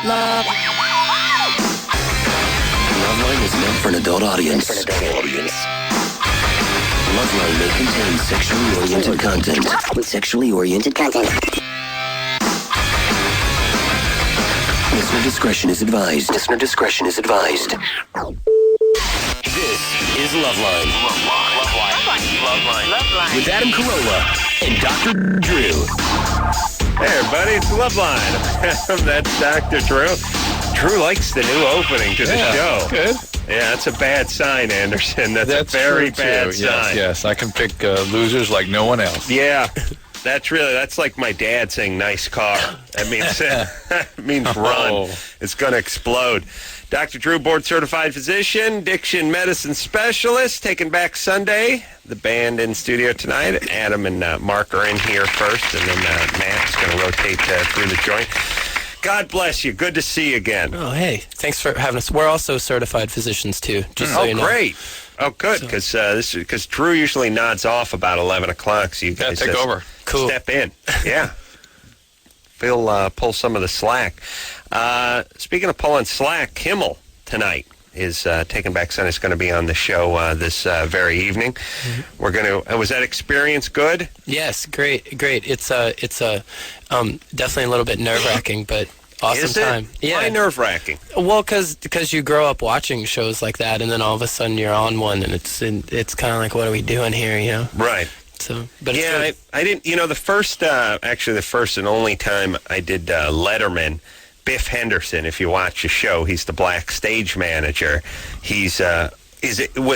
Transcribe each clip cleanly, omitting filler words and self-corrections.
Loveline is meant for an adult audience. Loveline may contain sexually oriented content. Listener discretion is advised. This is Loveline. Loveline. With Adam Carolla and Dr. Drew. Hey everybody, it's Loveline. That's Dr. Drew. Drew likes the new opening to the show. Good. Yeah, that's a bad sign, Anderson. That's a very bad sign. Yes, I can pick losers like no one else. Yeah, that's like my dad saying nice car. That means run. It's going to explode. Dr. Drew, board-certified physician, addiction medicine specialist, taking back Sunday. The band in studio tonight. Adam and Mark are in here first, and then Matt's going to rotate through the joint. God bless you. Good to see you again. Oh, hey. Thanks for having us. We're also certified physicians, too, just so you know. Oh, great. Oh, good, because Drew usually nods off about 11 o'clock, so you guys take over. Cool. Step in. Yeah. Phil pull some of the slack. Speaking of pulling slack, Kimmel tonight is Taking Back Sunday is going to be on the show this very evening. Mm-hmm. We're going to. Was that experience good? Yes, great. It's definitely a little bit nerve-wracking, but awesome is it? time. Yeah. Why nerve-wracking? Well, because you grow up watching shows like that, and then all of a sudden you're on one, and it's kind of like, what are we doing here? You know? Right. So, but yeah, I didn't. You know, the first and only time I did Letterman. Biff Henderson, if you watch the show, he's the black stage manager. Was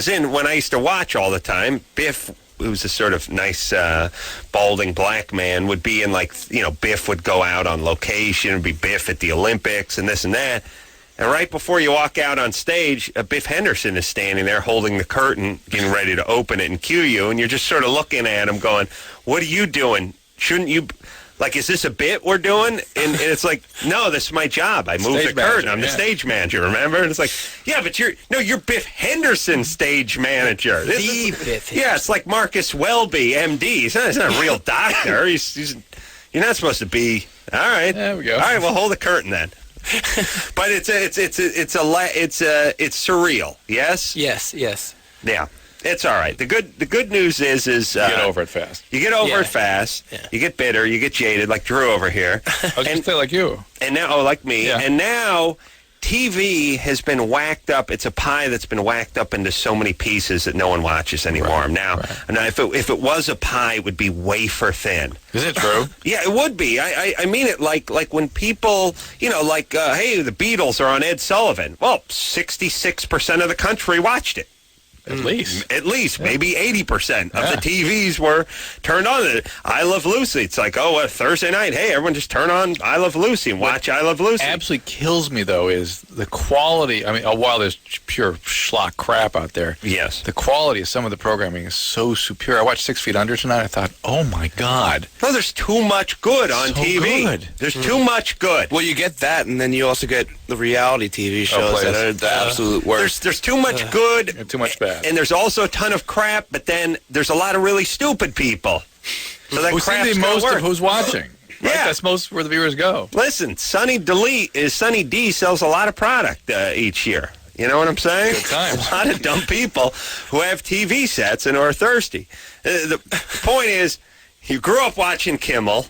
in when I used to watch all the time. Biff, who was a sort of nice, balding black man, would be in Biff would go out on location, it'd be Biff at the Olympics and this and that. And right before you walk out on stage, Biff Henderson is standing there holding the curtain, getting ready to open it and cue you, and you're just sort of looking at him going, what are you doing? Shouldn't you... Like, is this a bit we're doing? And it's like, no, this is my job. I moved the curtain. I'm the stage manager, remember? And it's like, yeah, but you're Biff Henderson stage manager. Biff Henderson. Yeah, it's like Marcus Welby, MD. He's not a real doctor. You're not supposed to be. All right. There we go. All right, well, hold the curtain then. But it's surreal. Yes. Yes. Yeah. It's all right. The good news is you get over it fast. You get over it fast. Yeah. You get bitter. You get jaded, like Drew over here. I was going to say like you. And now, like me. Yeah. And now, TV has been whacked up. It's a pie that's been whacked up into so many pieces that no one watches anymore. Right. Now, if it was a pie, it would be wafer thin. Is it true? Yeah, it would be. I mean it like when people, hey, the Beatles are on Ed Sullivan. Well, 66% of the country watched it. At least, maybe 80% of the TVs were turned on. I Love Lucy. It's like, Thursday night, hey, everyone just turn on I Love Lucy and watch I Love Lucy. Absolutely kills me, though, is the quality. I mean, while there's pure schlock crap out there, yes, the quality of some of the programming is so superior. I watched 6 Feet Under tonight. I thought, oh, my God. No, there's too much good on TV. Good. There's too much good. Well, you get that, and then you also get the reality TV shows that are the absolute worst. There's too much good. And too much bad. And there's also a ton of crap, but then there's a lot of really stupid people. So that crap's the most work. of who's watching. Right? Yeah. That's most where the viewers go. Listen, Sunny D sells a lot of product each year. You know what I'm saying? Good times. A lot of dumb people who have TV sets and are thirsty. The point is, you grew up watching Kimmel.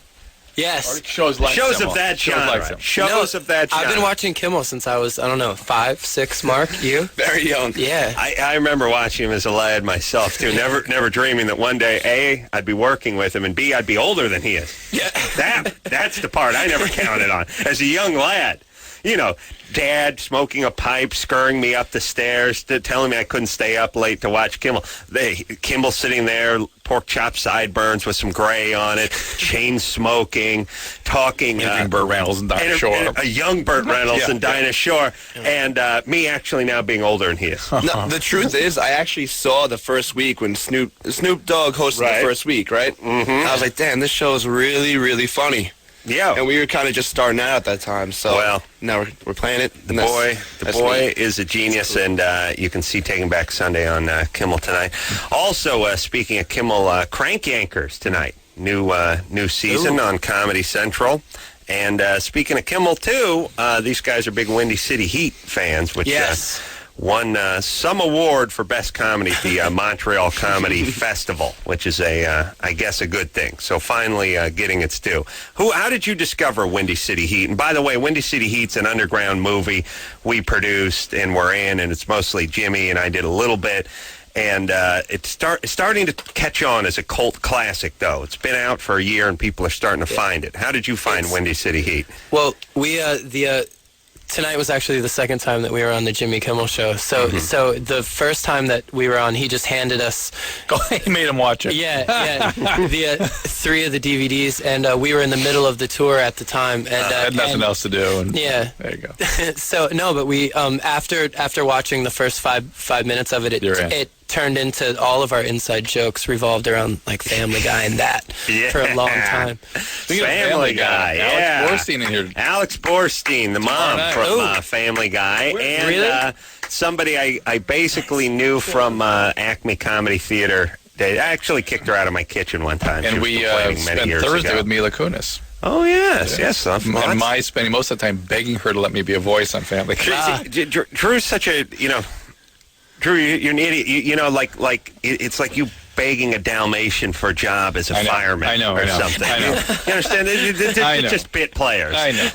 Yes. Shows like Shows Kimmel. of that genre. Shows of that genre. I've been watching Kimmel since I was, 5, 6, Mark. You? Very young. Yeah. I remember watching him as a lad myself, too. Never dreaming that one day, A, I'd be working with him, and B, I'd be older than he is. Yeah. That's the part I never counted on. As a young lad, Dad smoking a pipe, scurrying me up the stairs, telling me I couldn't stay up late to watch Kimmel. Kimmel sitting there, pork chop sideburns with some gray on it, chain smoking, talking. Interviewing Burt Reynolds and Dinah Shore. A young Burt Reynolds and Dinah Shore. And me actually now being older than he is. No, the truth is, I actually saw the first week when Snoop Dogg hosted the first week, right? Mm-hmm. I was like, damn, this show is really, really funny. Yeah. And we were kind of just starting out at that time, so now we're playing it. The boy is a genius, and you can see Taking Back Sunday on Kimmel tonight. Also, speaking of Kimmel, Crank Yankers tonight. New season on Comedy Central. And speaking of Kimmel, too, these guys are big Windy City Heat fans, which won some award for Best Comedy at the Montreal Comedy Festival, which is, I guess, a good thing. So finally getting its due. How did you discover Windy City Heat? And by the way, Windy City Heat's an underground movie we produced and we're in, and it's mostly Jimmy and I did a little bit. And it's starting to catch on as a cult classic, though. It's been out for a year, and people are starting to find it. How did you find Windy City Heat? Well, we tonight was actually the second time that we were on the Jimmy Kimmel Show. So the first time that we were on, he just handed us... He made him watch it. Yeah. The 3 of the DVDs, and we were in the middle of the tour at the time. And had nothing else to do. And yeah. There you go. So, no, but we, after watching the first five minutes of it, it turned into all of our inside jokes revolved around like Family Guy and that for a long time. Family Guy, Alex Borstein in here. Alex Borstein, the mom from Family Guy, and really? Somebody I basically knew from Acme Comedy Theater. They actually kicked her out of my kitchen one time. And we spent Thursday with Mila Kunis. Oh, yes. And my spending most of the time begging her to let me be a voice on Family Guy. Drew's such a, Drew, you're an idiot. It's like you begging a Dalmatian for a job as a fireman or something. I know. You understand? They're just bit players. I know.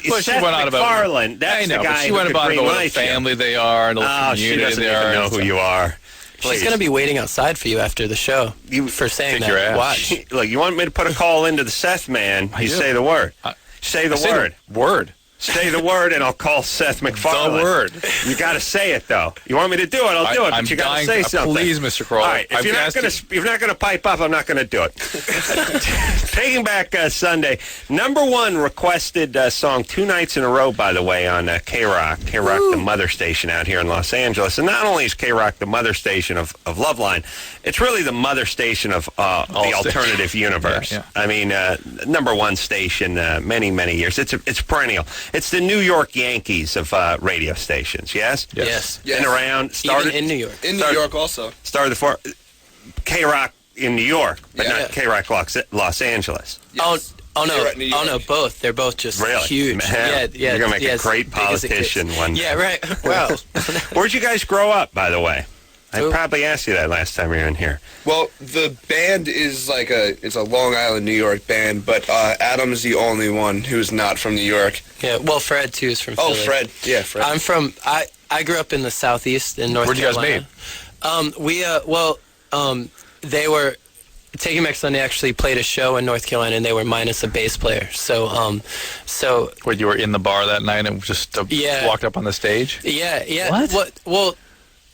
Well, Seth MacFarlane, that's the guy she went who about could what a family they are and what she community doesn't they are. even know who you are. Please. She's going to be waiting outside for you after the show for saying that. Watch. Look, you want me to put a call into the Seth man, say the word. Say the word. Word. Say the word, and I'll call Seth MacFarlane. The word. You got to say it, though. You want me to do it? I'll do it. But you got to say something. Please, Mr. Carolla. All right. If you're not going to pipe up, I'm not going to do it. Taking back Sunday, number 1 requested song 2 nights in a row. By the way, on K-Rock, the mother station out here in Los Angeles. And not only is K-Rock the mother station of Loveline, it's really the mother station of the alternative universe. Yeah. I mean, number 1 station many years. It's perennial. It's the New York Yankees of radio stations, yes? Yes. Been around. Started even in New York. In New York also. Started K-Rock in New York, but not K-Rock Los Angeles. Yes. Oh no, both. They're both just huge. Man, yeah. You're going to make a great politician one day. Yeah, right. Well. Where'd you guys grow up, by the way? I probably asked you that last time you were in here. Well, the band is it's a Long Island, New York band, but Adam's the only one who's not from New York. Yeah, well, Fred, too, is from Philly. Oh, Fred. Yeah, Fred. I'm from, I grew up in the Southeast in North Carolina. Where'd you guys meet? They were, Taking Back Sunday actually played a show in North Carolina, and they were minus a bass player. So. Where you were in the bar that night and just walked up on the stage? Yeah. What? Well,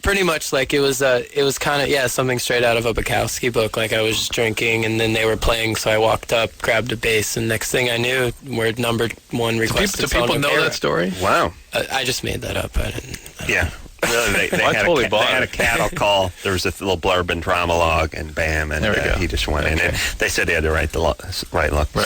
pretty much, like, it was kind of, something straight out of a Bukowski book. Like, I was just drinking, and then they were playing, so I walked up, grabbed a bass, and next thing I knew, we're number 1 requested song. Do people know that story? Wow. I just made that up. I don't know. Really, they had a cattle call. There was a little blurb in Dramalog, and bam, and he just went in. And they said they had to write the right look. All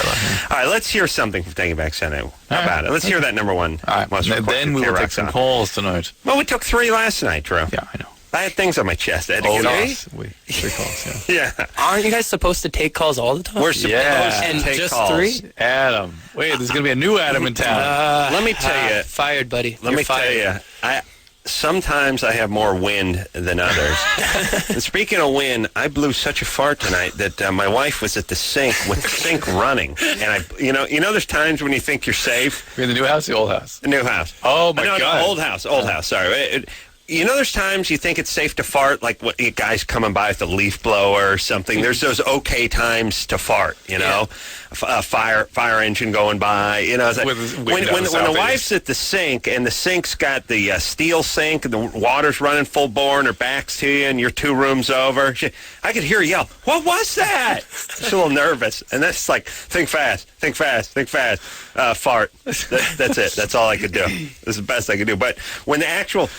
right, let's hear something from Taking Back Sunday. How about it? Let's hear that number 1. All right, then we will take some calls tonight. Well, we took 3 last night, Drew. Yeah, I know. I had things on my chest. I had to get yes. 3 calls, yeah. Aren't you guys supposed to take calls all the time? We're supposed to take just calls. 3? Adam. Wait, there's going to be a new Adam in town. Let me tell you. Fired, buddy. Let me tell you. Sometimes I have more wind than others. And speaking of wind, I blew such a fart tonight that my wife was at the sink with the sink running. And there's times when you think you're safe. You're in the new house, the old house? The new house. Oh my God! No, old house. Sorry. There's times you think it's safe to fart, like what guys coming by with a leaf blower or something. There's those okay times to fart, a fire engine going by. It's like when the wife's at the sink and the sink's got the steel sink and the water's running full bore and her back's to you and you're 2 rooms over, I could hear her yell, "What was that?" She's a little nervous, and that's like, think fast, fart. That's it. That's all I could do. This is the best I could do. But when the actual,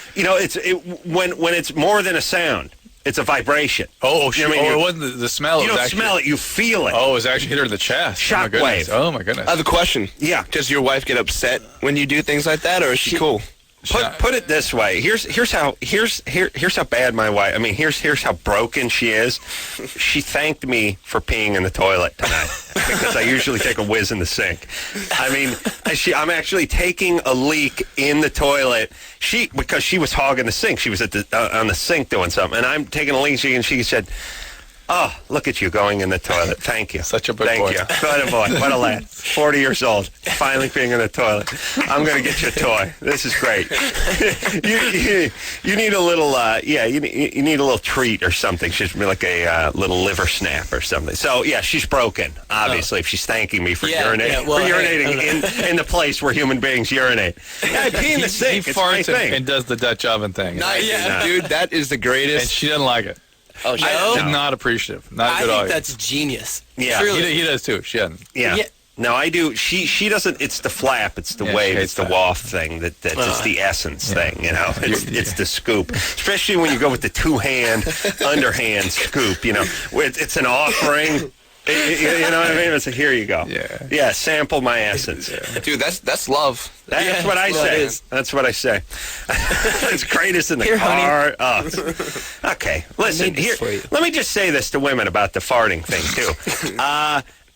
when it's more than a sound, it's a vibration. Oh, sure. It wasn't the smell. You don't smell it, you feel it. Oh, it was actually hit her in the chest. Shockwave. Oh, my goodness. I have a question. Yeah. Does your wife get upset when you do things like that, or is she cool? Put it this way. Here's how bad my wife. I mean, here's how broken she is. She thanked me for peeing in the toilet tonight because I usually take a whiz in the sink. I mean, I'm actually taking a leak in the toilet. Because she was hogging the sink. She was on the sink doing something, and I'm taking a leak. And she said, "Oh, look at you going in the toilet. Thank you. Such a good boy. Thank you. What a boy. What a lad. 40 years old. Finally being in the toilet. I'm going to get you a toy. This is great. you need a little, you need a little treat or something. She's like a little liver snap or something. So, yeah, she's broken, obviously, if she's thanking me for urinating in the place where human beings urinate. Yeah, I pee in the sink. He farts and does the Dutch oven thing. Dude, that is the greatest. And she doesn't like it. Oh, She's not appreciative. Not I good think audience. that's genius. Yeah. Truly. He does too. She doesn't. Yeah. No, I do. She doesn't. It's the flap. It's the wave. It's the waft thing. That's it's the essence thing. You know, it's the scoop. Especially when you go with the two-hand underhand scoop. You know, it's an offering. You know what I mean? It's here you go. Yeah. Sample my essence, dude. That's love. That's what I say. That's what I say. It's greatest in the car. Oh. Okay, listen. Here, let me just say this to women about the farting thing too.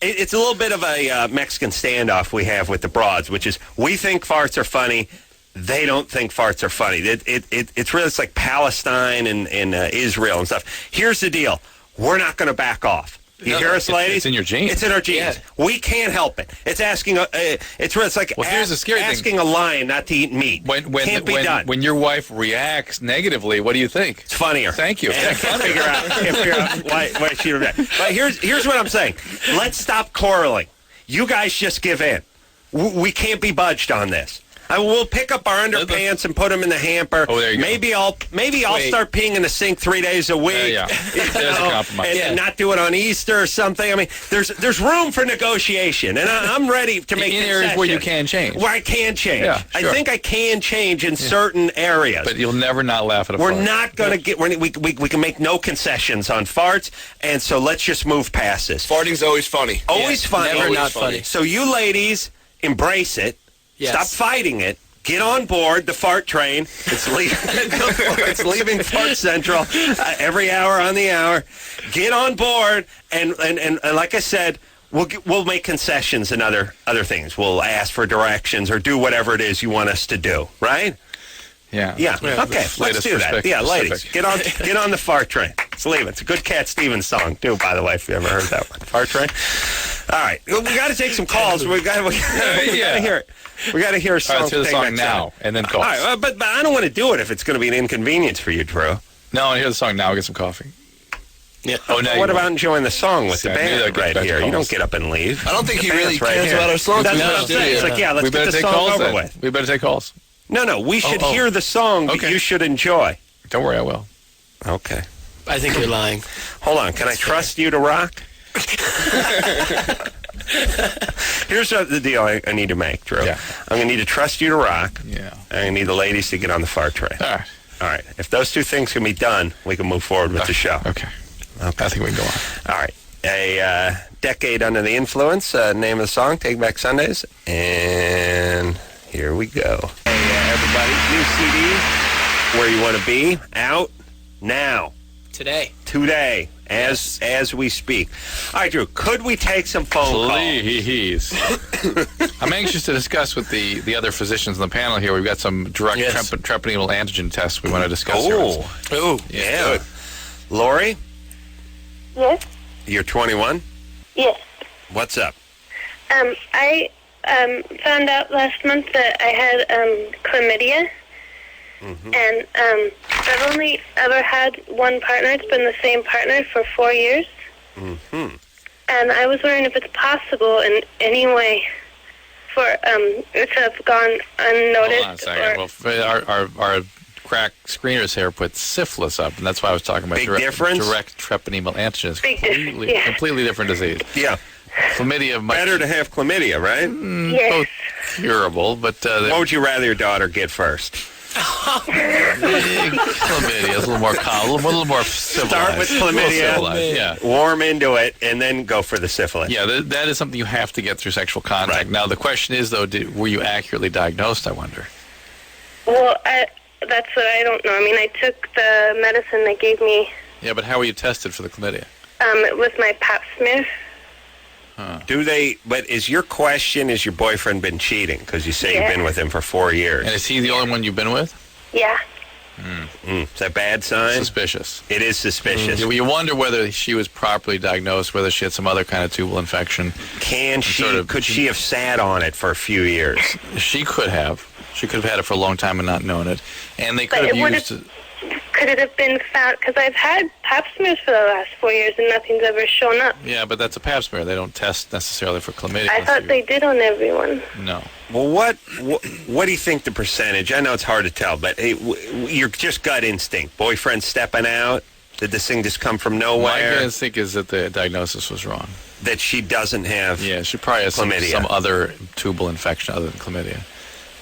It's a little bit of a Mexican standoff we have with the broads, which is we think farts are funny. They don't think farts are funny. It's really like Palestine and Israel and stuff. Here's the deal: we're not going to back off. You hear us, ladies? It's in your genes. It's in our genes. Yeah. We can't help it. It's asking. It's like here's the scary asking thing. A lion not to eat meat. Can't be done. When your wife reacts negatively, what do you think? It's funnier. Thank you. I can't figure out why she reacted. But here's what I'm saying. Let's stop quarreling. You guys just give in. We can't be budged on this. We'll pick up our underpants and put them in the hamper. Oh, there you go. Maybe I'll start peeing in the sink 3 days a week. There's a compromise. And not do it on Easter or something. I mean, there's room for negotiation, and I'm ready to make in areas where you can change. Where I can change. Yeah, sure. I think I can change in certain areas. But you'll never not laugh at a fart. We're not going to get. We can make no concessions on farts, and so let's just move past this. Farting's always funny. Always funny. Never always not funny. So you ladies embrace it. Yes. Stop fighting it. Get on board the fart train. It's leaving. It's leaving Fart Central every hour on the hour. Get on board, and like I said, we'll make concessions and other things. We'll ask for directions or do whatever it is you want us to do. Right? Yeah. Okay. Let's do that. Yeah, ladies, get on the fart train. Let's leave it. It's a good Cat Stevens song too, by the way. If you ever heard that one, fart train. All right, we got to take some calls. We got to hear it. We got to hear a song. Let's hear the song now, and then calls. All right, but I don't want to do it if it's going to be an inconvenience for you, Drew. No, I want to hear the song now. We'll get some coffee. Yeah. Oh, no. What about enjoying the song with the band right here? You don't get up and leave. I don't think he really cares about our song. That's what I'm saying. It's like, let's get the song over with. We better take calls. No, we should hear the song that you should enjoy. Don't worry, I will. Okay. I think you're lying. Hold on. Can I trust you to rock? Here's the deal I need to make, Drew. Yeah. I'm going to need to trust you to rock. Yeah. I'm going to need the ladies to get on the fart train. All right. If those two things can be done, we can move forward with the show. Okay. I think we can go on. All right. A Decade Under the Influence, name of the song, Take Back Sundays. And here we go. Hey, everybody, new CD, Where You Want to Be, out now. Today, as we speak. All right, Drew, could we take some phone calls? Please. I'm anxious to discuss with the other physicians on the panel here. We've got some direct treponemal antigen tests we want to discuss here. Oh, yeah. Lori? Yes. You're 21? Yes. What's up? I found out last month that I had chlamydia. Mm-hmm. And I've only ever had one partner. It's been the same partner for 4 years. Mm-hmm. And I was wondering if it's possible in any way for it to have gone unnoticed. Hold on a second. Well, our crack screeners here put syphilis up, and that's why I was talking about direct treponemal antigens. Completely different disease. Yeah. Chlamydia. Better to have chlamydia, right? Yes. Both curable, but... what would you rather your daughter get first? Chlamydia is a little more civilized. Start with chlamydia, warm into it, and then go for the syphilis. Yeah, that is something you have to get through sexual contact. Right. Now, the question is, though, were you accurately diagnosed, I wonder? Well, that's what I don't know. I mean, I took the medicine they gave me. Yeah, but how were you tested for the chlamydia? With my pap smear. Huh. But is your question, has your boyfriend been cheating? Because you say you've been with him for 4 years. And is he the only one you've been with? Yeah. Is that a bad sign? Suspicious. It is suspicious. You wonder whether she was properly diagnosed, whether she had some other kind of tubal infection. Could she have sat on it for a few years? She could have. She could have had it for a long time and not known it. And they could have used it. Could it have been found? Because I've had pap smears for the last 4 years and nothing's ever shown up. Yeah, but that's a pap smear. They don't test necessarily for chlamydia. I thought they did on everyone. No. Well, what do you think the percentage? I know it's hard to tell, but your just gut instinct. Boyfriend stepping out? Did this thing just come from nowhere? My gut instinct is that the diagnosis was wrong. That she doesn't have Yeah, she probably has some other tubal infection other than chlamydia.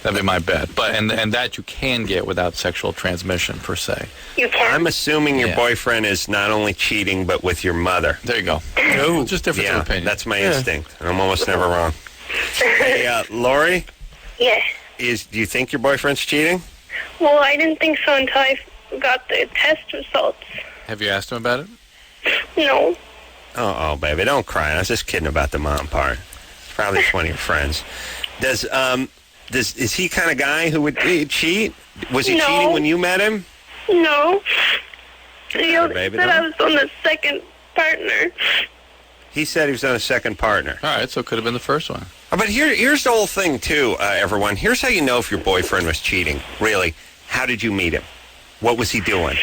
That'd be my bet. But and that you can get without sexual transmission, per se. You can? I'm assuming your boyfriend is not only cheating, but with your mother. There you go. No. Just difference of opinion. That's my instinct. I'm almost never wrong. Hey, Lori? Yeah. Do you think your boyfriend's cheating? Well, I didn't think so until I got the test results. Have you asked him about it? No. Oh, baby, don't cry. I was just kidding about the mom part. It's probably just one of your friends. Is he kind of guy who would cheat? Was he cheating when you met him? No. He baby, said I was on the second partner. He said he was on a second partner. All right, so it could have been the first one. But here's the whole thing, too, everyone. Here's how you know if your boyfriend was cheating. Really, how did you meet him? What was he doing?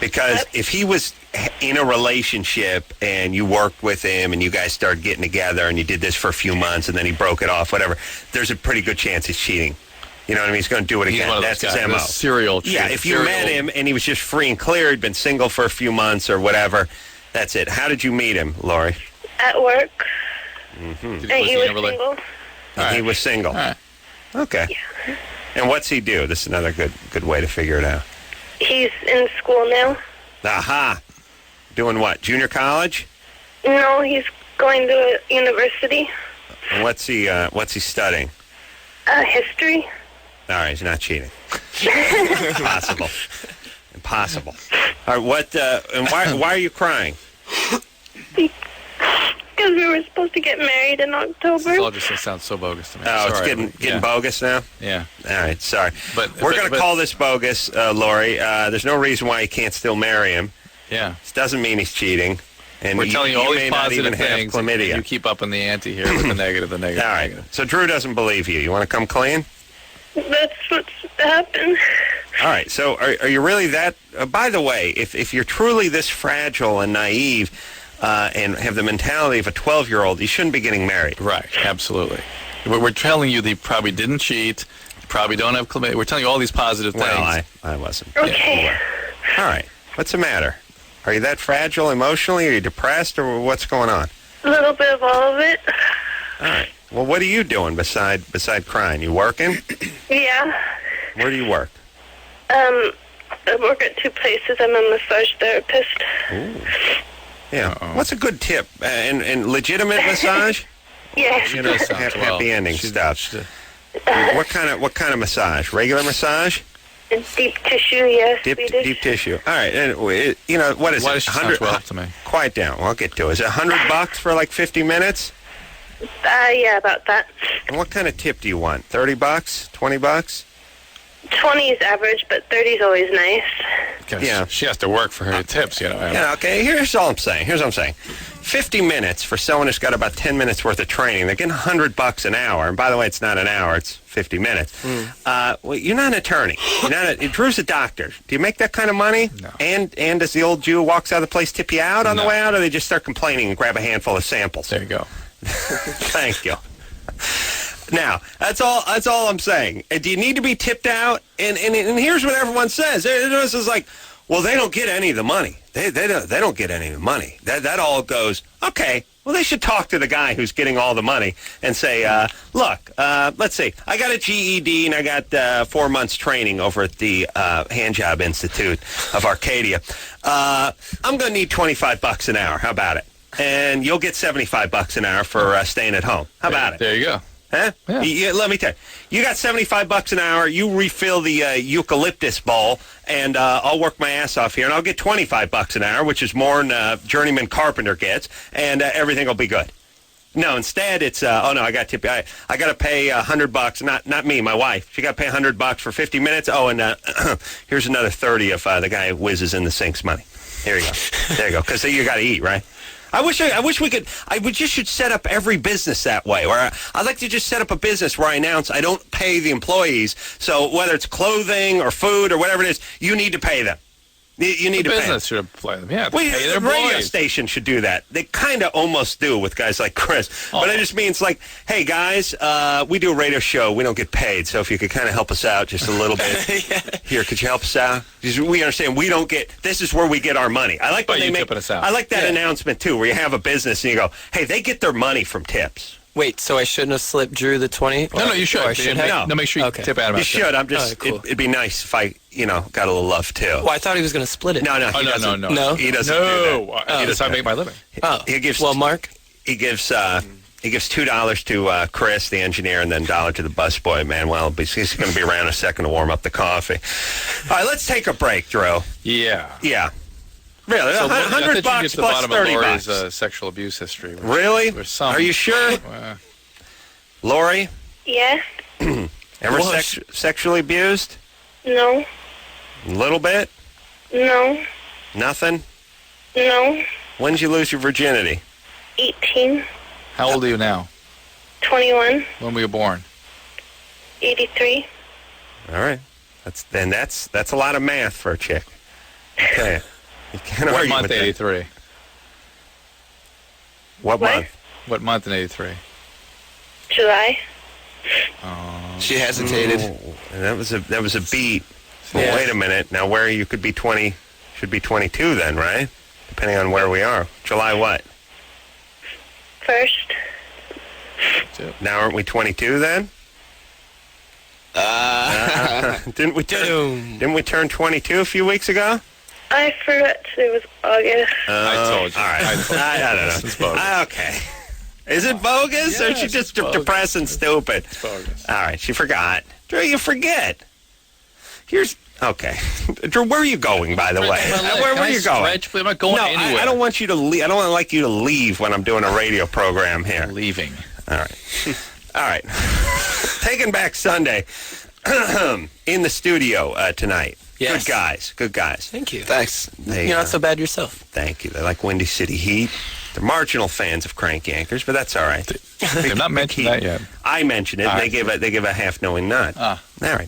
Because if he was in a relationship and you worked with him and you guys started getting together and you did this for a few months and then he broke it off, whatever, there's a pretty good chance he's cheating. You know what I mean? He's going to do it again. That's his MO. Serial cheater. Yeah, if you met him and he was just free and clear, he'd been single for a few months or whatever, that's it. How did you meet him, Lori? At work. Mm-hmm. And he was single. He was single. All right. Okay. Yeah. And what's he do? This is another good way to figure it out. He's in school now. Aha. Doing what? Junior college? No, he's going to a university. And what's he studying? History. All right, he's not cheating. Impossible. All right, and why are you crying? Because we were supposed to get married in October. This all just sounds so bogus to me. Oh, sorry, it's getting bogus now? Yeah. All right, sorry. But we're going to call this bogus, Lori. There's no reason why you can't still marry him. Yeah. This doesn't mean he's cheating. And we're telling you all these positive things. Chlamydia. You keep up in the ante here with the negative. All right. So Drew doesn't believe you. You want to come clean? That's what's happened. All right. So are you really that? By the way, if you're truly this fragile and naive and have the mentality of a 12-year-old, you shouldn't be getting married. Right. Absolutely. We're telling you that you probably didn't cheat. You probably don't have chlamydia. We're telling you all these positive things. Well, I wasn't. Okay. Yeah, all right. What's the matter? Are you that fragile emotionally? Are you depressed, or what's going on? A little bit of all of it. All right. Well, what are you doing beside crying? You working? Yeah. Where do you work? I work at 2 places. I'm a massage therapist. Ooh. Yeah. What's a good tip? And legitimate massage? Yes. She does sound happy ending stuff. What kind of massage? Regular massage? Deep tissue, yes. Deep tissue. All right. And what is it? 100. Well to me. Quiet down. I'll get to it. Is it $100 for like 50 minutes? Yeah, about that. And what kind of tip do you want? $30? $20? 20 is average, but 30 is always nice. Yeah. She has to work for her tips, Yeah, okay, here's all I'm saying. 50 minutes for someone who's got about 10 minutes worth of training. They're getting $100 an hour. And by the way, it's not an hour, it's 50 minutes. Well, you're not an attorney. Drew's a doctor. Do you make that kind of money? No. And as the old Jew walks out of the place, tip you out on the way out, or they just start complaining and grab a handful of samples? There you go. Thank you. Now, that's all I'm saying. Do you need to be tipped out? And here's what everyone says. This is like, well, they don't get any of the money. They don't get any of the money. That all goes, okay, well, they should talk to the guy who's getting all the money and say, look, let's see, I got a GED and I got 4 months training over at the Handjob Institute of Arcadia. I'm going to need $25 an hour. How about it? And you'll get $75 an hour for staying at home. How about it? There you go. Huh? Yeah. Let me tell you. You got $75 an hour. You refill the eucalyptus bowl, and I'll work my ass off here, and I'll get $25 an hour, which is more than a journeyman carpenter gets, and everything will be good. No, instead it's I got to tip. I got to pay $100. Not me, my wife. She got to pay $100 for 50 minutes. Oh, and here's another 30 if the guy whizzes in the sink's money. Here you go. There you go. Because you got to eat, right? I wish we could. Just should set up every business that way. Or I'd like to just set up a business where I announce I don't pay the employees. So whether it's clothing or food or whatever it is, you need to pay them. You need to pay them. Business should play them. Yeah, well, pay their the radio employees. station should do that. They kind of almost do with guys like Chris. But I just mean it's like, hey guys, we do a radio show. We don't get paid. So if you could kind of help us out just a little bit, here, could you help us out? Because we understand we don't get. This is where we get our money. I like when they make. Us out. I like that announcement too, where you have a business and you go, hey, they get their money from tips. Wait, so I shouldn't have slipped Drew the 20? No, you should. I should have? No, make sure you tip Adam. You should. I'm just. Cool. It'd be nice if I, got a little love too. Well, I thought he was going to split it. No, No. He doesn't. Do that. That's how I make my living. Oh, He gives. well, Mark? He gives $2 to Chris, the engineer, and then $1 to the busboy, man. Well, he's going to be around a second to warm up the coffee. All right, let's take a break, Drew. Yeah. Yeah. Really? So, $100 plus plus $30. $30. Sexual abuse history. Really? Are you sure? Lori? Yeah. Ever sexually abused? No. A little bit? No. Nothing? No. When did you lose your virginity? 18. How old are you now? 21. When were you born? 83. All right. That's a lot of math for a chick. Okay. You can't What argue month with that. 83? What month? What month in 83? July. She hesitated. And that was a beat. Well, Yeah. wait a minute. Now where you could be 20, should be 22 then, right? Depending on where we are. July what? 1st. Now aren't we 22 then? Didn't we turn 22 a few weeks ago? I forgot it was August. I told you. All right. I don't know. It's bogus. Okay. Is it bogus or is she just depressed and stupid? It's bogus. All right. She forgot. Drew, you forget. Okay. Drew, where are you going, by the way? Where are you going? I'm not going anywhere. I don't want you to leave. I don't want to like you to leave when I'm doing a radio program here. Leaving. All right. All right. Taking Back Sunday in the studio tonight. Yes. Good guys. Thank you. Thanks. They, You're not so bad yourself. Thank you. They like Windy City Heat. They're marginal fans of Crank Yankers, but that's all right. They've not mentioned that yet. I mentioned it. And they give a half-knowing nod. All right.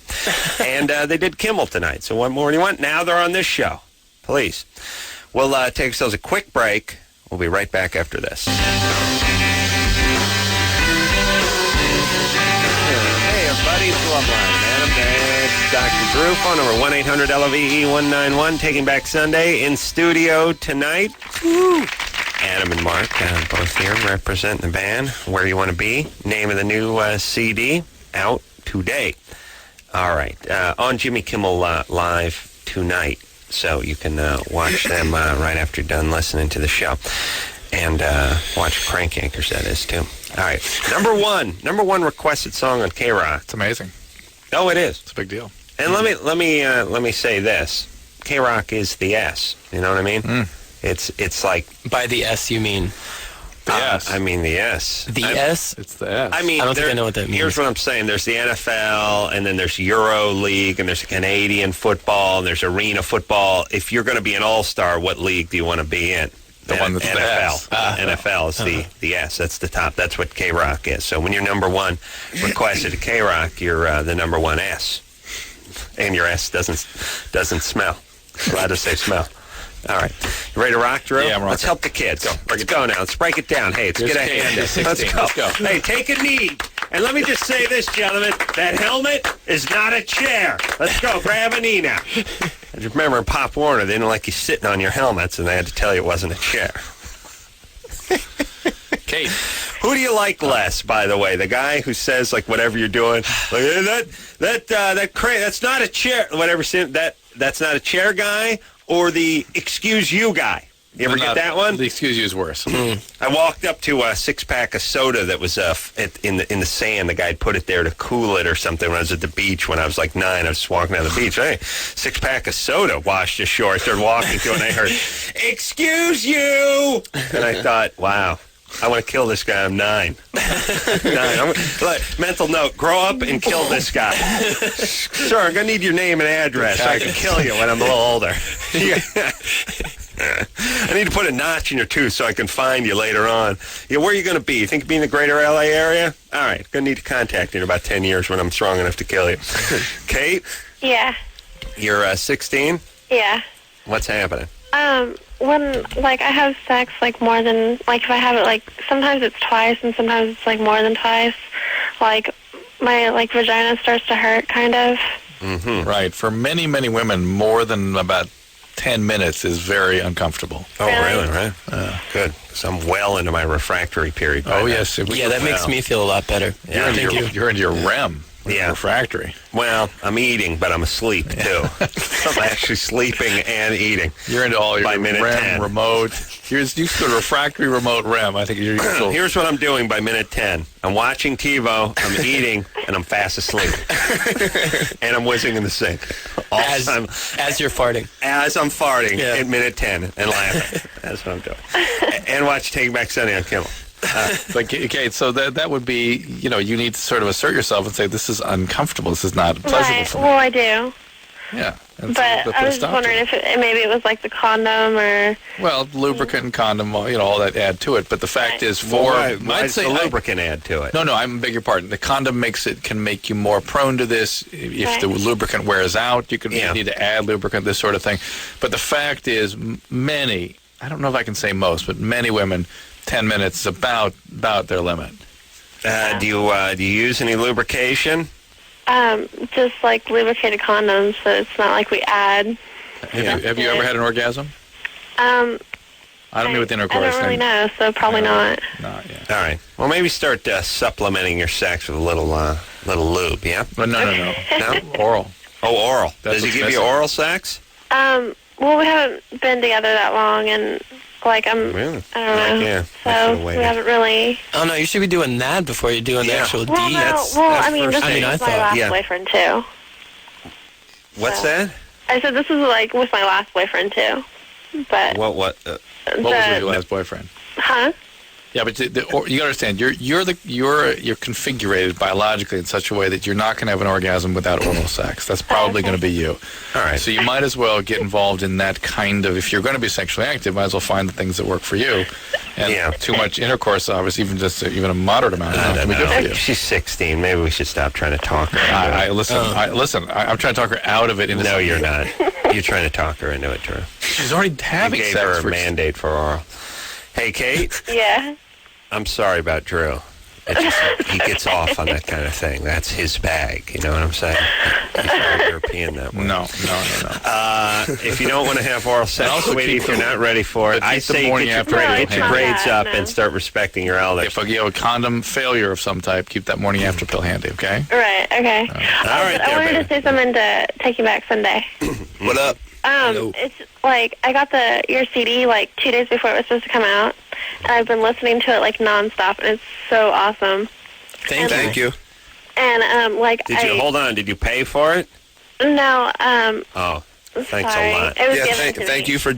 And they did Kimmel tonight. So what more do you want? Now they're on this show. Please. We'll take ourselves a quick break. We'll be right back after this. Hey, everybody. It's Loveline. Adam, Dad, Dr. Drew. Phone number 1-800-LOVE-191. Taking Back Sunday in studio tonight. Woo. Adam and Mark, both here representing the band. Where You Want to Be. Name of the new CD out today. All right. On Jimmy Kimmel Live tonight. So you can watch them right after you're done listening to the show. And watch Crank Yankers, that is, too. All right. Number one requested song on K-Rock. It's amazing. Oh, it is. It's a big deal. And let me say this. K-Rock is the S. You know what I mean? It's like... By the S, you mean? The S. I mean the S. The S? It's the S. I mean, I don't think I know what that means. Here's what I'm saying. There's the NFL, and then there's Euro League, and there's Canadian football, and there's arena football. If you're going to be an all-star, what league do you want to be in? The one that's the S. NFL is the S. That's the top. That's what K-Rock is. So when you're number one requested to K-Rock, you're the number one S. And your S doesn't smell. Allowed to say smell. All right. You ready to rock, Drew? Yeah, I'm rocking. Let's help the kids. Let's go now. Let's break it down. Hey, let's get a hand in. Let's go. Hey, take a knee. And let me just say this, gentlemen. That helmet is not a chair. Let's go. Grab a knee now. I just remember in Pop Warner, they didn't like you sitting on your helmets, and they had to tell you it wasn't a chair. Kate. Who do you like less, by the way? The guy who says, like, whatever you're doing, like, that's not a chair, whatever, that's not a chair guy, or the excuse you guy? You ever get that one? The excuse you is worse. I walked up to a 6-pack of soda that was in the sand. The guy put it there to cool it or something when I was at the beach when I was like 9. I was just walking down the beach. Hey, 6-pack of soda washed ashore. I started walking to it and I heard, "Excuse you!" And I thought, wow. I want to kill this guy. I'm 9. 9. Mental note, grow up and kill this guy. Sir, I'm going to need your name and address so I can kill you when I'm a little older. I need to put a notch in your tooth so I can find you later on. Yeah, where are you going to be? You think you'll be in the greater L.A. area? All right. Going to need to contact you in about 10 years when I'm strong enough to kill you. Kate? Yeah. You're 16? Yeah. What's happening? When, like, I have sex, like, more than, like, if I have it, like, sometimes it's twice and sometimes it's, like, more than twice. Like, my, like, vagina starts to hurt, kind of. Mm-hmm. Right. For many, many women, more than about 10 minutes is very uncomfortable. Oh, really? Right? Good. So I'm well into my refractory period. Oh, yes. Yeah, that makes me feel a lot better. Yeah, you're into your REM. Yeah. Refractory. Well, I'm eating, but I'm asleep, too. I'm actually sleeping and eating. You're into all your by minute REM 10. Remote. You go refractory remote REM. I think you're Here's what I'm doing by minute 10. I'm watching TiVo, I'm eating, and I'm fast asleep. And I'm whizzing in the sink. As you're farting. As I'm farting at minute 10 and laughing. That's what I'm doing. And watch Take Back Sunday on Kimmel. But Kate, so that would be, you need to sort of assert yourself and say, this is uncomfortable, this is not pleasurable for me. Well, I do. Yeah. But I was just wondering if maybe it was like the condom or... Well, lubricant and condom, all that add to it. But the fact is, why does the lubricant add to it? No, I beg your pardon. The condom can make you more prone to this. If the lubricant wears out, you need to add lubricant, this sort of thing. But the fact is, many, I don't know if I can say most, but many women, 10 minutes is about their limit. Do you use any lubrication? Just like lubricated condoms, so it's not like we add. Have you ever had an orgasm? I don't know what the intercourse I don't really know, so probably not. Not yet. All right. Well, maybe start supplementing your sex with a little lube, yeah? But no. No? Oral. Oh, oral. That's Does he give you oral sex? Well, we haven't been together that long, and really? I don't know. Yeah. So we haven't really. Oh no, you should be doing that before you're doing the actual D. Well, That's I mean, first this thing. is my last boyfriend too. What's that? I said this was like with my last boyfriend too, but What? What was with your last boyfriend? Huh? Yeah, but you got to understand, you're configured biologically in such a way that you're not going to have an orgasm without oral sex. That's probably going to be you. All right. So you might as well get involved in that kind of. If you're going to be sexually active, might as well find the things that work for you. And too much intercourse, obviously, even a moderate amount, is not going to be good for you. She's 16. Maybe we should stop trying to talk her. Listen. I'm trying to talk her out of it. No, you're not. You're trying to talk her into it, Drew. She's already having sex. You gave her a mandate for oral. Hey, Kate. Yeah. I'm sorry about Drew. He gets off on that kind of thing. That's his bag. You know what I'm saying? He's very European that way. No. If you don't want to have oral sex, sweetie, if you're not ready for it, I say get your grades up and start respecting your elders. If you have a condom failure of some type, keep that morning after pill handy, okay? Right, okay. All right, I wanted to say something to Take You Back Sunday. What up? It's like I got your CD like 2 days before it was supposed to come out, and I've been listening to it like nonstop, and it's so awesome. Thank you. And did you hold on? Did you pay for it? No. Oh, thanks sorry. a lot. It was given to thank me. you for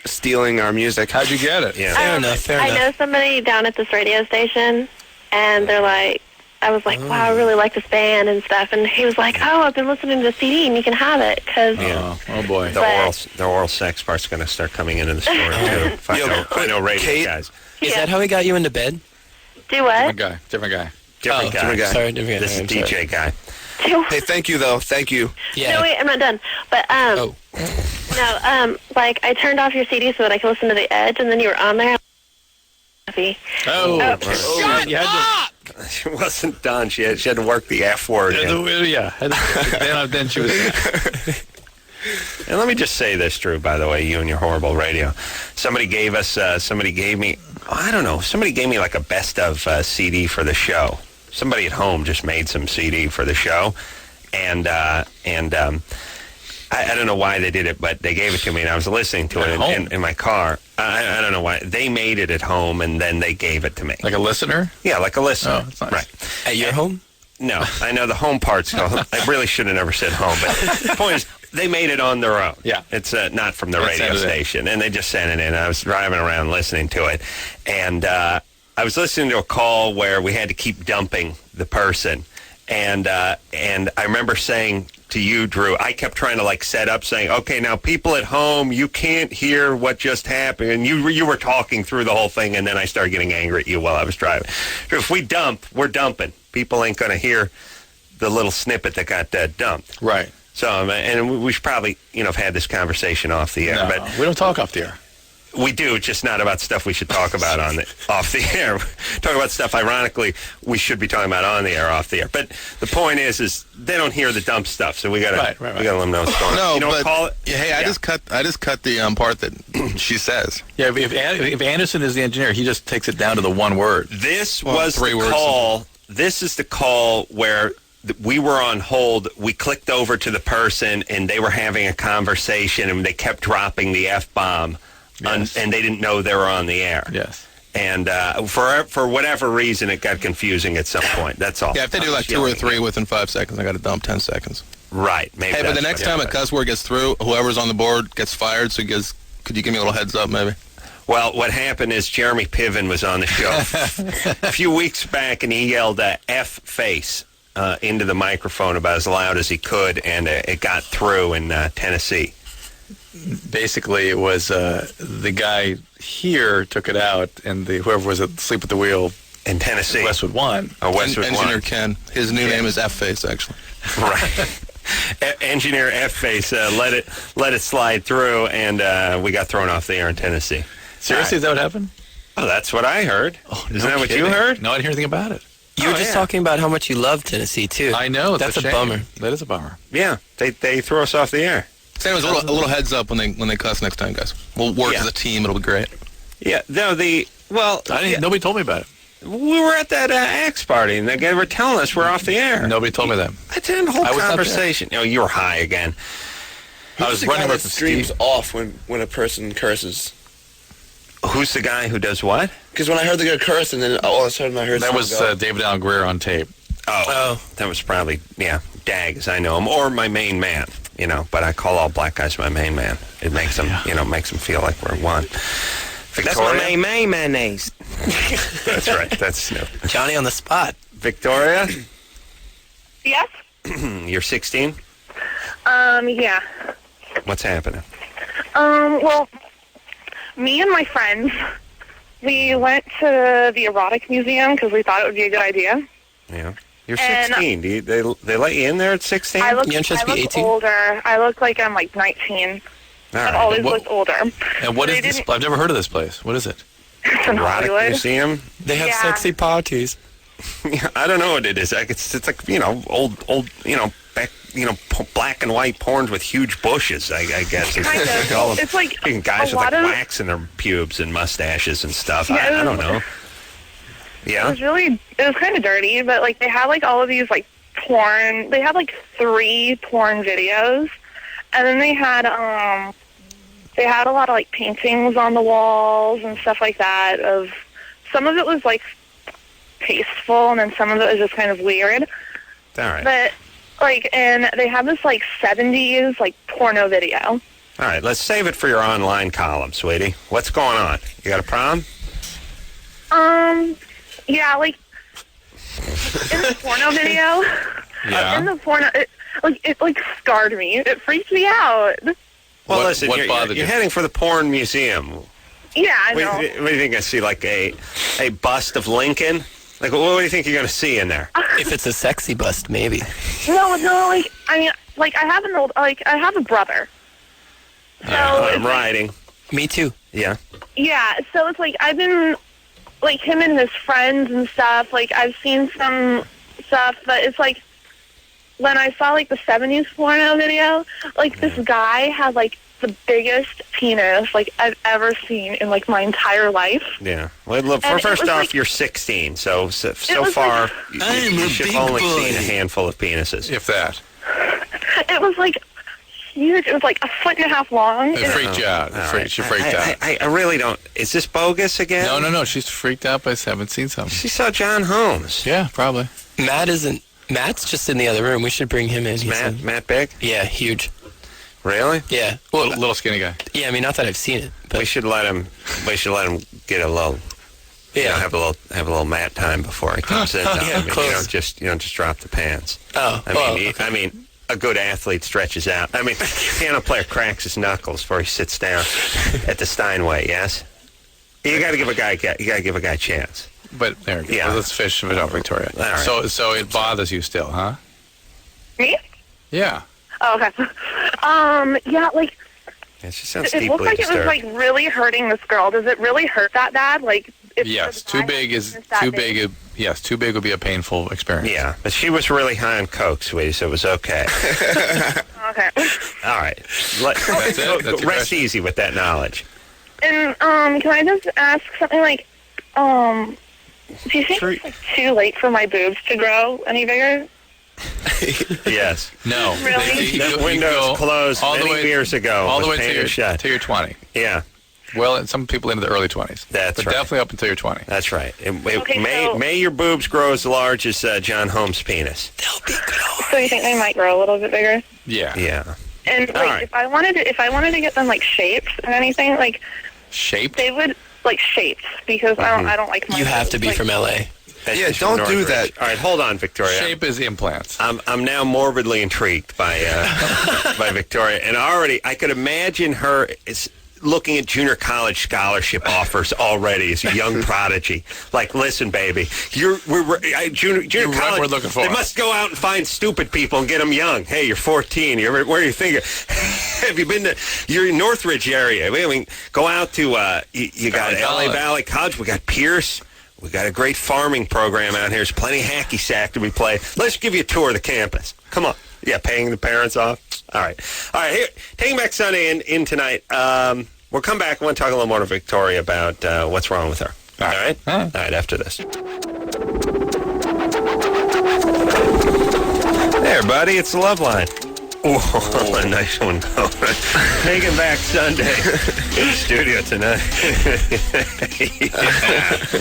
stealing our music. How'd you get it? Yeah. Fair enough. I know somebody down at this radio station, and they're like, I was like, wow, I really like this band and stuff. And he was like, oh, I've been listening to the CD, and you can have it. Cause, oh, boy. The oral sex part's going to start coming into the store, too. If I know radio guys. Is that how he got you into bed? Do what? Different guy. Different guy. Sorry, different guy. This is DJ guy. Hey, thank you, though. Thank you. Yeah. No, wait, I'm not done. But, no, I turned off your CD so that I could listen to The Edge, and then you were on there. Shut up! She wasn't done. She had to work the F word. Yeah. Then she was. And let me just say this, Drew, by the way, you and your horrible radio. Somebody gave me like a best of CD for the show. Somebody at home just made some CD for the show. And I don't know why they did it, but they gave it to me, and I was listening to it in my car. I don't know why. They made it at home, and then they gave it to me. Like a listener? Yeah, like a listener. Oh, that's nice. Right. At your home? No, I know the home part's called. I really should have never said home, but the point is, they made it on their own. Yeah. It's not from the radio station, and they just sent it in. I was driving around listening to it, and I was listening to a call where we had to keep dumping the person, and I remember saying to you, Drew, I kept trying to set up, saying, okay, now people at home, you can't hear what just happened, and you were talking through the whole thing, and then I started getting angry at you while I was driving. Drew, if we dump, we're dumping. People ain't going to hear the little snippet that got dumped. Right. So, and we should probably, have had this conversation off the air. No, but we don't talk off the air. We do, just not about stuff we should talk about off the air. Talk about stuff, ironically, we should be talking about on the air, off the air. But the point is they don't hear the dump stuff, so we gotta we gotta let them know what's going on. No, but call it. Hey, I just cut the part that she says. Yeah, if Anderson is the engineer, he just takes it down to the one word. This was the call. This is the call where we were on hold. We clicked over to the person, and they were having a conversation, and they kept dropping the F-bomb. Yes. And they didn't know they were on the air. Yes. And for whatever reason, it got confusing at some point. That's all. Yeah, if they do 2 or 3 within 5 seconds, I got to dump 10 seconds. Right. Maybe. Hey, but the next time a cuss word gets through, whoever's on the board gets fired. So could you give me a little heads up, maybe? Well, what happened is Jeremy Piven was on the show a few weeks back, and he yelled F-face into the microphone about as loud as he could, and it got through in Tennessee. Basically, it was the guy here took it out, and whoever was asleep at the wheel in Tennessee, Westwood won. Engineer Ken. His new name is F-face, actually. Right. Engineer F-face let it slide through, and we got thrown off the air in Tennessee. Seriously, is that what happened? Oh, that's what I heard. Oh, Isn't that what you heard? No, I didn't hear anything about it. You were just talking about how much you love Tennessee, too. I know. That's a shame. bummer. That is a bummer. Yeah, they threw us off the air. Anyways, a little heads up when they cuss next time, guys. We'll work as a team. It'll be great. Yeah. No, Nobody told me about it. We were at that Axe party, and they were telling us we're off the air. Nobody told me that. I did the whole conversation. Oh, you were high again. I was running with the streams off when a person curses. Who's the guy who does what? Because when I heard the guy curse, and then all of a sudden I heard that was David Allen Greer on tape. Oh, that was probably Dag, as I know him, or my main man. But I call all black guys my main man. It makes them, makes them feel like we're one. Victoria? That's my main mayonnaise. That's right. That's Snoop. Johnny on the spot. Victoria? Yes? You're 16? Yeah. What's happening? Well, me and my friends, we went to the erotic museum because we thought it would be a good idea. Yeah. You're 16. They let you in there at 16? I look older. I look like I'm 19. I've always looked older. And what is this? I've never heard of this place. What is it? It's in Erotic Hollywood. museum? They have sexy parties. I don't know what it is. It's like old black and white porns with huge bushes. I guess It's like guys with wax in their pubes and mustaches and stuff. Yeah, I don't know. Yeah, it was kind of dirty, but they had all of these porn. They had 3 porn videos, and then they had a lot of paintings on the walls and stuff like that. Of some of it was tasteful, and then some of it was just kind of weird. All right. But and they had this 70s porno video. All right, let's save it for your online column, sweetie. What's going on? You got a problem? Yeah, in the porno video. Yeah. In the porno, it scarred me. It freaked me out. Well, listen, bothered you're you? heading for the porn museum. Yeah, I know. What do you think? I see a bust of Lincoln. What do you think you're going to see in there? If it's a sexy bust, maybe. No. I have a brother. So I'm riding. Me too. Yeah. Yeah, so it's I've been him and his friends and stuff. I've seen some stuff, but it's when I saw the 70s porno video, this guy had the biggest penis I've ever seen in my entire life. Yeah. Well, first off, you're 16, so far you've only seen a handful of penises, if that. It was huge. It was like 1.5 feet long. It freaked you out. She freaked out. I really don't. Is this bogus again? No. She's freaked out by haven't seen something. She saw John Holmes. Yeah, probably. Matt's just in the other room. We should bring him in. Matt Big? Yeah, huge. Really? Yeah. Well, little skinny guy. Yeah, I mean, not that I've seen it, but We should let him get a little. yeah. Have a little Matt time before he comes in. Yeah, you close. don't just drop the pants. Oh, I mean, a good athlete stretches out. I mean, a piano player cracks his knuckles before he sits down at the Steinway. Yes, you got to give a guy a chance. But there we go. Yeah. Well, let's fish it out, Victoria. All right. So it bothers you still, huh? Me? Yeah. Oh, okay. Yeah, like, Yeah, she sounds it deeply looked like disturbed. it was, like, really hurting this girl. Does it really hurt that bad? Like, Yes. Too big would be a painful experience. Yeah, but she was really high on coke, sweetie, so it was okay. Okay. All right. That's it? That's your Rest question? easy with that knowledge. And, can I just ask something like, do you think it's, like, too late for my boobs to grow any bigger? Yes. No. Really? The windows closed many years ago. All the with way painted shut. till you're 20. Yeah, Well, and some people into the early 20s. That's but right. definitely up until you're 20. that's right. Okay, May your boobs grow as large as John Holmes' penis. So you think they might grow a little bit bigger? Yeah. Yeah. And, like, right. if I wanted to get them, like, shaped or anything, like, Shaped? they would, like, shaped, because I don't like my you have to be like, from L.A. That's Yeah, just from don't do Northridge. that. All right, hold on, Victoria. Shape is implants. I'm now morbidly intrigued by by Victoria, and I could imagine her looking at junior college scholarship offers already as a young prodigy. Like, listen, baby, junior college. We're looking for. They must go out and find stupid people and get them young. Hey, you're 14. Where are you thinking? Have you been to? You're in Northridge area. I mean, go out to. You got Valley LA Valley College. We got Pierce. We got a great farming program out here. There's plenty of hacky sack to be played. Let's give you a tour of the campus. Come on. Yeah, paying the parents off. All right. Here, taking back Sunday in tonight. We'll come back. I want to talk a little more to Victoria about what's wrong with her. All right? All right, after this. There, buddy. It's the Loveline. Oh, a nice one. Taking back Sunday in the studio tonight.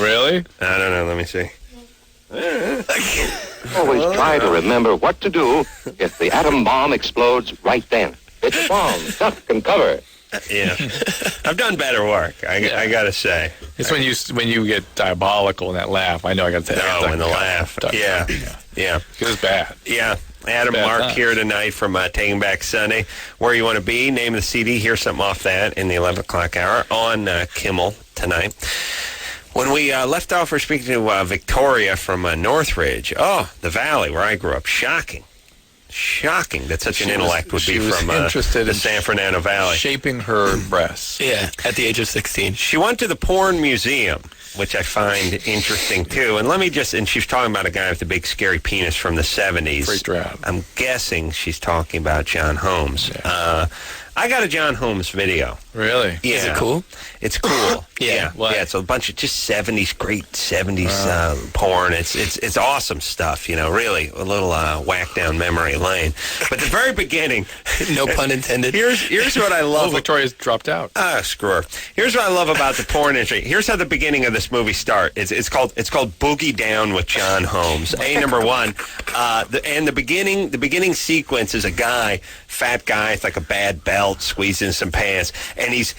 Really? I don't know. Let me see. Always try to remember what to do if the atom bomb explodes right then. It's a bomb. Duck and cover. Yeah, I've done better worck. I gotta say. It's when you get diabolical in that laugh. I know I got to say. No, in the laugh. Yeah. It was bad. Yeah. Adam Bad Mark times. here tonight from Taking Back Sunday. Where You Want to Be, name of the CD, hear something off that in the 11 o'clock hour on Kimmel tonight. When we left off, we're speaking to Victoria from Northridge. Oh, the Valley, where I grew up. Shocking that such an intellect would be from the San Fernando Valley. Shaping her breasts. Yeah, at the age of 16. She went to the porn museum, which I find interesting, too. And she's talking about a guy with a big, scary penis from the 70s. Freaked her out. I'm guessing she's talking about John Holmes. Yeah. I got a John Holmes video. Really? Yeah. Is it cool? It's cool. Yeah. What? Yeah, it's a bunch of just 70s, great 70s porn. It's awesome stuff, really a little whack down memory lane. But the very beginning, No pun intended. here's what I love. Oh, Victoria's dropped out. Screw her. Here's what I love about the porn industry. Here's how the beginning of this movie starts. It's called Boogie Down with John Holmes. Number one. The beginning sequence is a guy, fat guy, it's like a bad belt, squeezing some pants, and he's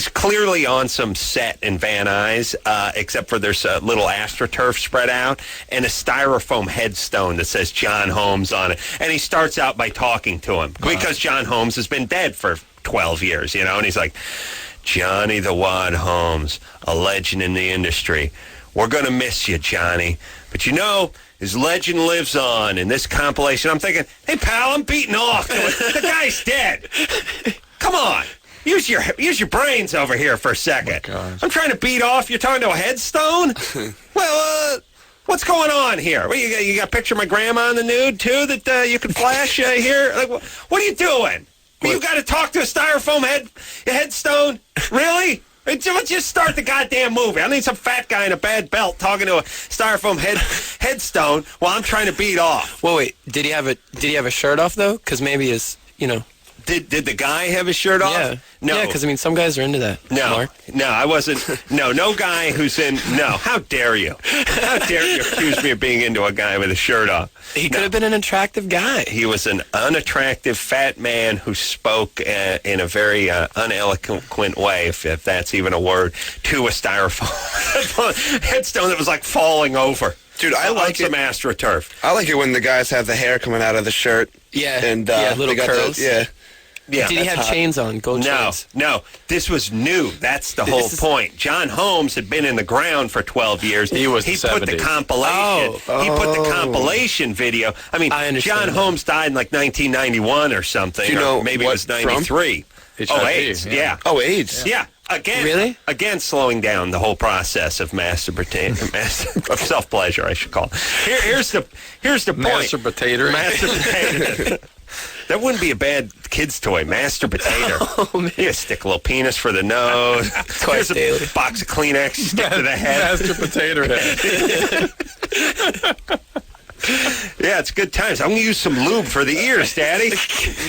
clearly on some set in Van Nuys, except for there's a little AstroTurf spread out and a styrofoam headstone that says John Holmes on it. And he starts out by talking to him because John Holmes has been dead for 12 years, and he's like, Johnny the Wad Holmes, a legend in the industry. We're going to miss you, Johnny. But his legend lives on in this compilation. I'm thinking, hey, pal, I'm beating off. The guy's dead. Come on. Use your brains over here for a second. gosh. I'm trying to beat off. You're talking to a headstone? Well, what's going on here? Well, you got a picture of my grandma in the nude, too, that you can flash here? Like, what are you doing? Well, you got to talk to a styrofoam headstone? Really? Let's just start the goddamn movie. I need some fat guy in a bad belt talking to a styrofoam headstone while I'm trying to beat off. Well, wait. Did he have a shirt off though? Because maybe his Did the guy have his shirt off? Yeah. No. Yeah, because, I mean, some guys are into that. No. Mark. No, I wasn't. No guy who's in. No, how dare you? How dare you accuse me of being into a guy with a shirt off? He could have been an attractive guy. He was an unattractive fat man who spoke in a very uneloquent way, if that's even a word, to a styrofoam headstone that was like falling over. Dude, I like some AstroTurf. I like it when the guys have the hair coming out of the shirt. Yeah. And little they got curls. Yeah. Yeah, Did he have chains on? Gold chains? No. This was new. That's the whole point. John Holmes had been in the ground for 12 years. He was He the put the 70s. compilation. He put the compilation video. I mean, John Holmes died in like 1991 or something. Do you know maybe it was 93. HIV, AIDS. Yeah. Oh, AIDS. Yeah. Again, Really? Again, slowing down the whole process of of self-pleasure, I should call it. Here's the point. Masturbator. That wouldn't be a bad kid's toy, Masturbatator. Oh, man. You stick a little penis for the nose. Here's daily. a box of Kleenex, stick to the head. Masturbator head. Yeah, it's good times. I'm going to use some lube for the ears, Daddy.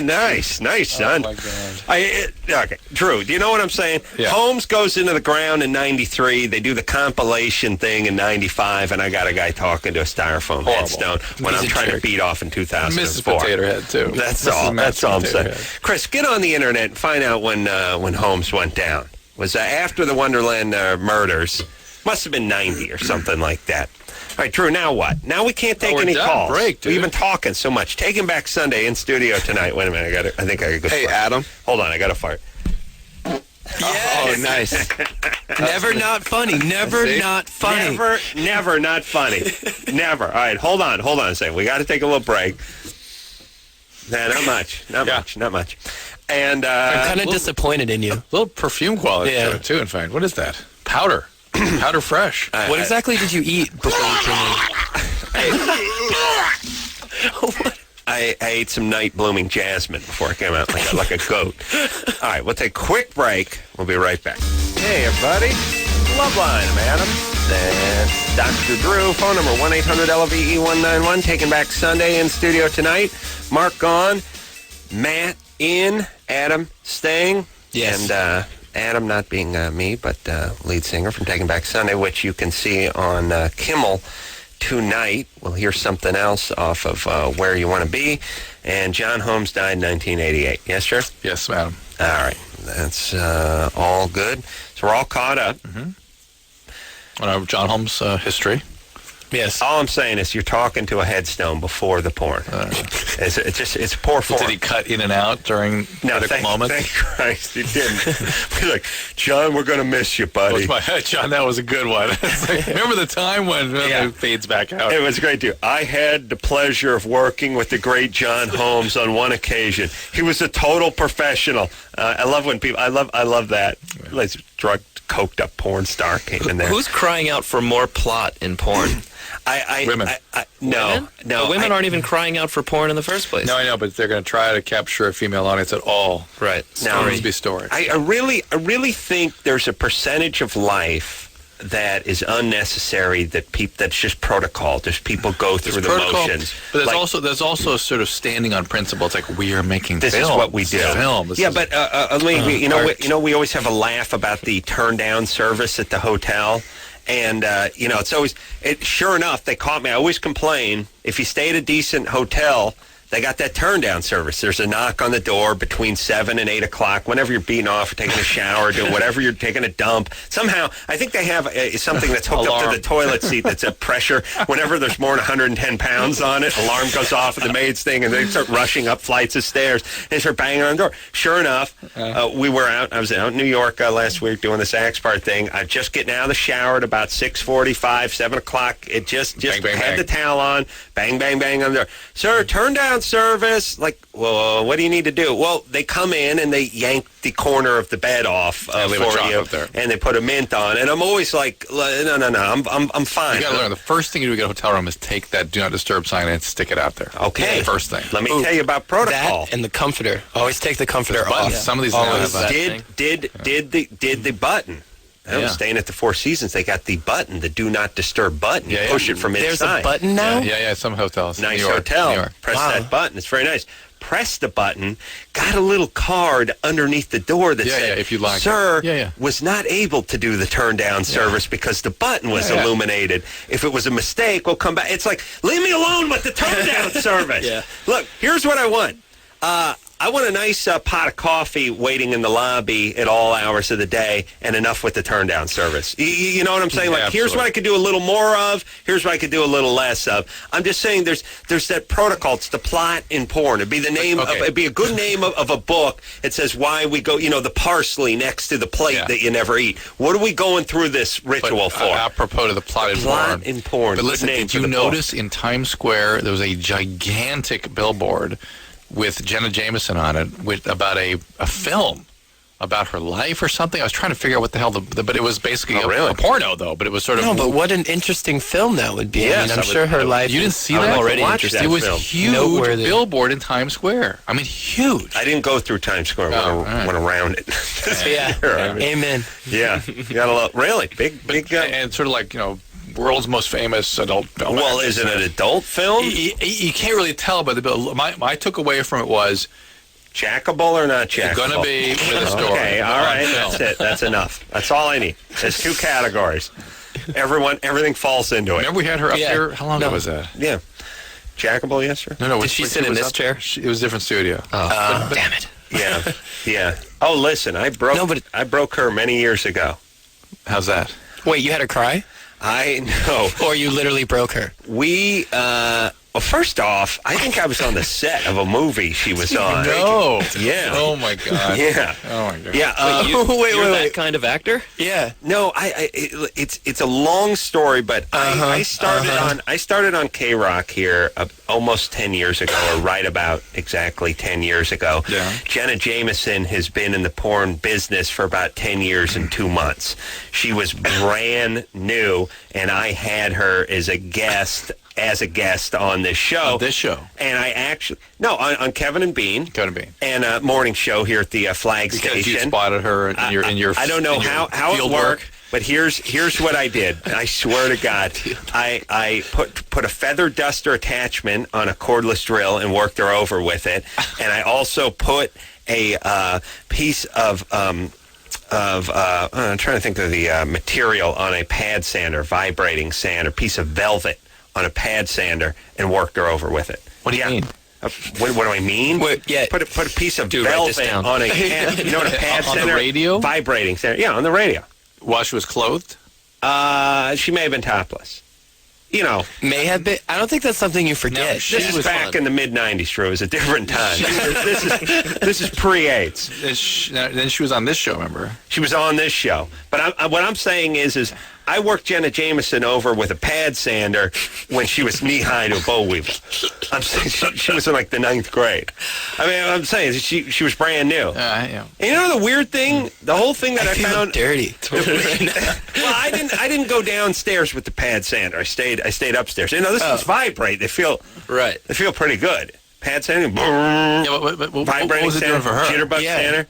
Nice, son. Oh, my God. Okay, Drew, do you know what I'm saying? Yeah. Holmes goes into the ground in 93. They do the compilation thing in 95, and I got a guy talking to a styrofoam headstone when He's I'm a trying to jerk. beat off in 2004. Mrs. Potato Head, too. That's Mrs. all. That's all I'm Potato saying. Head. Chris, get on the internet and find out when Holmes went down. Was after the Wonderland murders. Must have been 90 or something like that. All right, Drew, now what? Now we can't take we're any done. calls. Break, dude. We've been talking so much. Taking Back Sunday in studio tonight. Wait a minute. I think I got to go. Hey, fart. Adam. Hold on. I got to fart. Oh, nice. Never not funny. Never not funny. Never not funny. Never. All right, hold on a second. We got to take a little break. Nah, not much. Not much. And I'm kind of disappointed in you. A little perfume quality Yeah. to it, too, in fact. What is that? Powder. Powder fresh. What exactly did you eat before you came in? I ate some night blooming jasmine before I came out like a goat. All right, we'll take a quick break. We'll be right back. Hey, everybody. Loveline, I'm Adam. That's Dr. Drew. Phone number 1-800-LVE-191. Taking Back Sunday in studio tonight. Mark gone. Matt in. Adam staying. Yes. And Adam not being me, but lead singer from Taking Back Sunday, which you can see on Kimmel tonight. We'll hear something else off of Where You Want to Be. And John Holmes died in 1988. Yes, sir? Yes, madam. All right. That's all good. So we're all caught up. John Holmes' history. Yes. All I'm saying is you're talking to a headstone before the porn. It's poor form. Did he cut in and out during critical moments? Thank Christ he didn't. He's like, John, we're going to miss you, buddy. John, that was a good one. It's like, remember the time when it fades back out? It was great, too. I had the pleasure of working with the great John Holmes on one occasion. He was a total professional. I love when people, I love that. Like, drug, coked up porn star came in there. Who's crying out for more plot in porn? Women. No. Women aren't even crying out for porn in the first place. No, I know, but they're going to try to capture a female audience at all. Right. Stories be stories. I really think there's a percentage of life that is unnecessary, that's just protocol. Just people go through the motions. But there's also a sort of standing on principle. It's like we are making this film. is what we do. Film. We always have a laugh about the turn down service at the hotel. And, it's always, sure enough, they caught me. I always complain, if you stay at a decent hotel, they got that turn-down service. There's a knock on the door between 7 and 8 o'clock, whenever you're beating off or taking a shower, doing whatever, you're taking a dump. Somehow, I think they have something that's hooked up to the toilet seat that's a pressure. Whenever there's more than 110 pounds on it, alarm goes off at the maid's thing, and they start rushing up flights of stairs. They start banging on the door. Sure enough, we were out. I was out in New York last week doing this Axpart thing. I'm just getting out of the shower at about 6:45, 7 o'clock. It just bang, bang, had bang. the towel on. Bang, bang, bang on the door. Sir, turn down service. Like, well, what do you need to do? Well, they come in and they yank the corner of the bed off for you, and they put a mint on. And I'm always like, no, I'm fine. You got to learn. The first thing you do to get a hotel room is take that "Do Not Disturb" sign and stick it out there. Okay, first thing. Let me tell you about protocol. That and the comforter. Always take the comforter off. Some of these now have that. Did the button. I was staying at the Four Seasons. They got the button, the Do Not Disturb button. You push it from There's inside. a button now? Yeah, some hotels. Nice New York, hotel. New York. Press that button. It's very nice. pressed the button, got a little card underneath the door that said, if you like "Sir was not able to do the turn down service because the button was illuminated. If it was a mistake, we'll come back." It's like, leave me alone with the turn down service. Look, here's what I want. I want a nice pot of coffee waiting in the lobby at all hours of the day, and enough with the turn-down service. You know what I'm saying? Like, here's what I could do a little more of. Here's what I could do a little less of. I'm just saying there's that protocol. It's the plot in porn. It'd be the name. It'd be a good name of a book. It says why we go. You know, the parsley next to the plate that you never eat. What are we going through this ritual for? Apropos to the plot in porn. Plot in porn. But listen, did you notice in Times Square there was a gigantic billboard with Jenna Jameson on it about a film about her life or something? I was trying to figure out what the hell, but it was basically a porno, though. But it was sort of... No, but what an interesting film that would be. Yes, I mean, I'm sure her life... You didn't see that? Already interesting. It was huge billboard in Times Square. I mean, huge. I didn't go through Times Square. Went around it. Amen. Yeah. You got a lot... Really? Big... and sort of like, you know, world's most famous adult film. Well, is it an adult film? You can't really tell, but my took away from it was... Jackable or not jackable? It's going to be with a story. Okay, all right. That's it. That's enough. That's all I need. There's 2 categories. Everything falls into it. Remember we had her up here? How long ago was that? Yeah. Jackable, yes, sir? No. Did she sit in this chair? It was a different studio. Oh, damn it. Yeah. Oh, listen, I broke her many years ago. How's that? Wait, you had her cry? I know. Or you literally broke her? Well, first off, I think I was on the set of a movie she was on. No. Yeah. Oh, my God. Yeah. Oh, my God. Yeah. You're that kind of actor? Yeah. No, it's a long story, but I started on K-Rock here almost 10 years ago, or right about exactly 10 years ago. Yeah. Jenna Jameson has been in the porn business for about 10 years and 2 months. She was brand new, and I had her as a guest on this show. On this show? And I actually... No, on Kevin and Bean. Kevin and Bean. And a morning show here at the Flag because Station. You spotted her in your I don't know how it worked, but here's what I did. I swear to God. I put a feather duster attachment on a cordless drill and worked her over with it. And I also put a piece of... I'm trying to think of the material on a pad sander, vibrating sander, piece of velvet on a pad sander, and worked her over with it. What do you mean? What do I mean? Put a piece of velvet on a pad, you know what a pad sander? On the radio? Vibrating sander. Yeah, on the radio. While she was clothed? She may have been topless. You know. May have been. I don't think that's something you forget. This is back in the mid-'90s, Drew. It was a different time. This is pre-AIDS. Then she was on this show, remember? She was on this show. But what I'm saying is I worked Jenna Jameson over with a pad sander when she was knee-high to a boll weevil. I'm saying she was in like the 9th grade. I mean, I'm saying she was brand new. Yeah. And you know the weird thing? The whole thing that I found dirty. Well, I didn't go downstairs with the pad sander. I stayed upstairs. You know, this ones vibrate. They feel pretty good. Pad sander, but vibrating what was it doing for her? Jitterbug sander.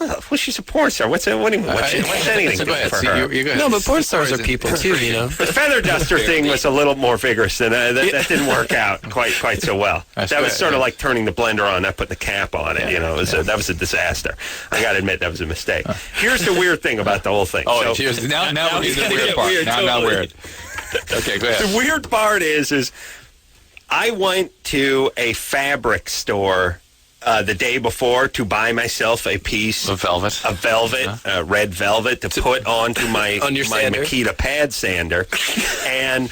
Well, she's a porn star. What's anything doing for her? No, but porn stars are people too, you know. The feather duster thing was a little more vigorous than that didn't work out quite so well. That was sort of like turning the blender on, not putting the cap on it. You know, that was a disaster. I got to admit that was a mistake. Here's the weird thing about the whole thing. Oh, cheers! Now we're getting the weird part. Now weird. Okay, go ahead. The weird part is I went to a fabric store the day before to buy myself a piece of velvet, red velvet to put onto my Makita pad sander, and